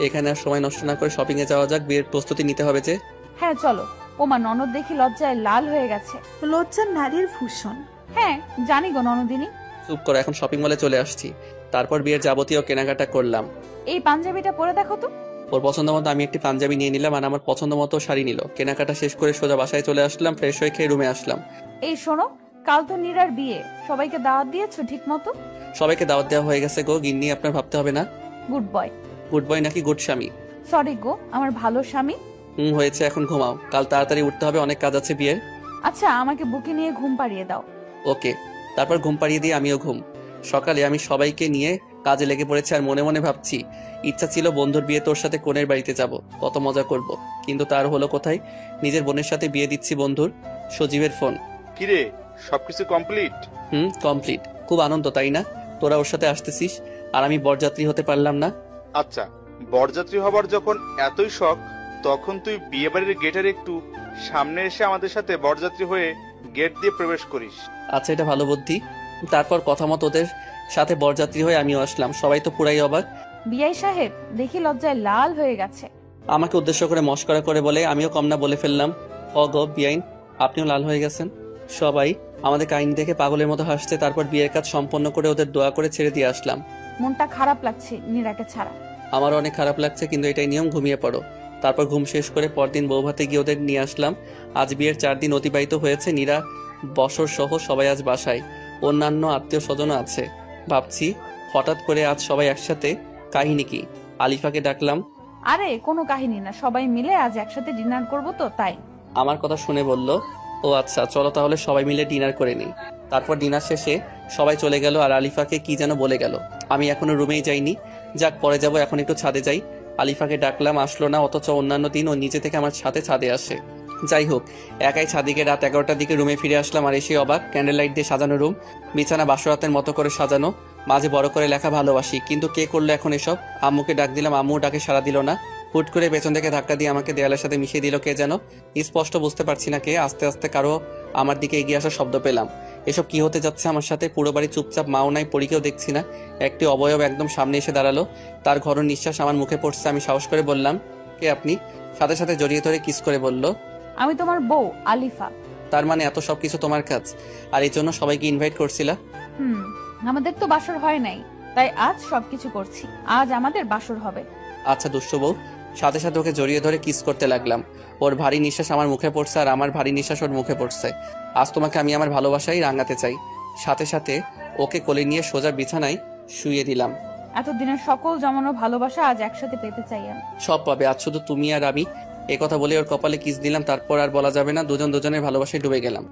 এখানে আর সময় নষ্ট না করে শপিং এ যাওয়া যাক, বিয়ের প্রস্তুতি নিতে হবে যে। হ্যাঁ চলো। ওমা, ননদ দেখি লজ্জায় লাল হয়ে গেছে। লজ্জার নারীর ভূষণ। হ্যাঁ জানি গো ননদিনী। চুপ করো, এখন শপিং মলে চলে আসছি। তারপর বিয়ের যাবতীয় কেনাকাটা করলাম। এই পাঞ্জাবিটা পরে দেখো তো। ওর পছন্দ মতো আমি একটি পাঞ্জাবি নিয়ে নিলাম, আর আমার পছন্দ মতো শাড়ি নিল। কেনাকাটা শেষ করে সোজা বাসায় চলে আসলাম, ফ্রেশ হয়ে খেয়ে রুমে আসলাম। এই শোনো, কাল তো নীরার বিয়ে, সবাইকে দাওয়াত দিয়েছো ঠিক মতো? সবাইকে দাওয়াত দেওয়া হয়ে গেছে গো, গিন্নি আপনার ভাবতে হবে না। Good boy. গুড বয় নাকি গুড স্বামী? সরি গো, আমার ভালো স্বামী। হয়েছে, এখন ঘুমাও, কাল তাড়াতাড়ি উঠতে হবে, অনেক কাজ আছে বিয়ের। আচ্ছা, আমাকে বুকে নিয়ে ঘুম পাড়িয়ে দাও। ওকে। তারপর ঘুম পাড়িয়ে দিয়ে আমিও ঘুম। সকালে আমি সবাইকে নিয়ে কাজে লেগে পড়েছি, আর মনে মনে ভাবছি, ইচ্ছা ছিল বন্ধুর বিয়ে তোর সাথে কোনের বাড়িতে যাব, কত মজা করব, কিন্তু তার হলো কোথায়। নিজের বোনের সাথে বিয়ে দিচ্ছি বন্ধুর। সজীবের ফোন। কিরে, সবকিছু কমপ্লিট? কমপ্লিট। খুব আনন্দ তাই না? তোরা ওর সাথে আসতেছিস আর আমি বরযাত্রী হতে পারলাম না। আচ্ছা, বরযাত্রী হবার যখন এতই শখ, তখন তুই বিয়ে বাড়ির গেটের একটু সামনে এসে আমাদের সাথে বরযাত্রী হয়ে গেট দিয়ে প্রবেশ করিস। আচ্ছা, এটা ভালো বুদ্ধি। তারপর কথা মতো ওদের সাথে বরযাত্রী হয়ে আমিও আসলাম। সবাই তো পুরাই অবাক। বিআই সাহেব দেখি লজ্জায় লাল হয়ে গেছে। আমাকে উদ্দেশ্য করে মস্করা করে বলে, আমিও কম না বলে ফেললাম, গো বিআইন, আপনিও লাল হয়ে গেছেন। সবাই আমাদের কাহিনী দেখে পাগলের মতো হাসছে। তারপর বিয়ের কাজ সম্পন্ন করে ওদের দোয়া করে ছেড়ে দিয়ে আসলাম। মনটা খারাপ লাগছে নীরাকে ছাড়া। আমারও অনেক খারাপ লাগছে, কিন্তু এটাই নিয়ম, ঘুমিয়ে পড়ো। তারপর ঘুম শেষ করে পরদিন বৌভাতে গিয়ে ওদের নিয়ে আসলাম। আজ বিয়ের 4 দিন অতিবাহিত হয়েছে। নীরা, বসর সহ সবাই আজ বাসায়, অন্যান্য আত্মীয় স্বজনও আছে। ভাবছি হঠাৎ করে আজ সবাই একসাথে, কাহিনী কি? আলিফাকে ডাকলাম। আরে কোনো কাহিনী না, সবাই মিলে আজ একসাথে ডিনার করব তো তাই। আমার কথা শুনে বলল, ও আচ্ছা, চলো তাহলে সবাই মিলে ডিনার করে নিই। তারপর ডিনার শেষে সবাই চলে গেল, আর আলিফাকে কি যেন বলে গেল। আমি এখনো রুমেই যাইনি, যাক পরে যাব, এখন একটু ছাদে যাই। আলিফাকে ডাকলাম, আসলো না, অথচ অন্যান্য দিন ও নিজে থেকে আমার সাথে ছাদে আসে। যাই হোক, একাই ছাদিকে রাত 11টার দিকে রুমে ফিরে আসলাম, আর এসে অবাক, ক্যান্ডেল লাইট দিয়ে সাজানো রুম, বিছানা বাসরাতের মতো করে সাজানো, মাঝে বড় করে লেখা ভালোবাসি। কিন্তু কে করলো এখন এসব? আম্মুকে ডাক দিলাম, আম্মু ডাকে সাড়া দিল না। হুট করে পেছন থেকে ধাক্কা দিয়ে আমাকে দেয়ালের সাথে মিশিয়ে দিল কে যেন, স্পষ্ট বুঝতে পারছি না কে। আস্তে আস্তে কারো আমার দিকে এগিয়ে আসার শব্দ পেলাম। এসব কি হতে যাচ্ছে আমার সাথে? পুরো বাড়ি চুপচাপ, মাও নাই, পরীকেও দেখছি না। একটি অবয়ব একদম সামনে এসে দাঁড়ালো, তার ঘরের নিঃশ্বাস আমার মুখে পড়ছে। আমি সাহস করে বললাম, কে আপনি? সাথে সাথে জড়িয়ে ধরে কিস করে বলল, আমি তোমার বউ আলিফা। তার মানে এত সবকিছু তোমার কাজ, আর এই জন্য সবাইকে ইনভাইট করছিলা? আমাদের তো বাসর হয় নাই, তাই আজ সবকিছু করছি। আজ আমাদের বাসর হবে। আচ্ছা দুষ্টু বউ। সাথে সাথে ওকে জড়িয়ে ধরে কিস করতে লাগলাম। ওর ভারী নিঃশ্বাস আমার মুখে পড়ছে, আর আমার ভারী নিঃশ্বাস ওর মুখে পড়ছে। আজ তোমাকে আমি আমার ভালোবাসাই রাঙাতে চাই। সাথে সাথে ওকে কোলে নিয়ে সোজা বিছানায় শুইয়ে দিলাম। এতদিনের সকল জমানো ভালোবাসা আজ একসাথে পেতে চাই আমি। সব পাবে আজ, শুধু তুমি আর আমি। একথা বলে ওর কপালে কিস দিলাম। তারপর আর বলা যাবে না, দুজন দুজনের ভালোবাসায় ডুবে গেলাম।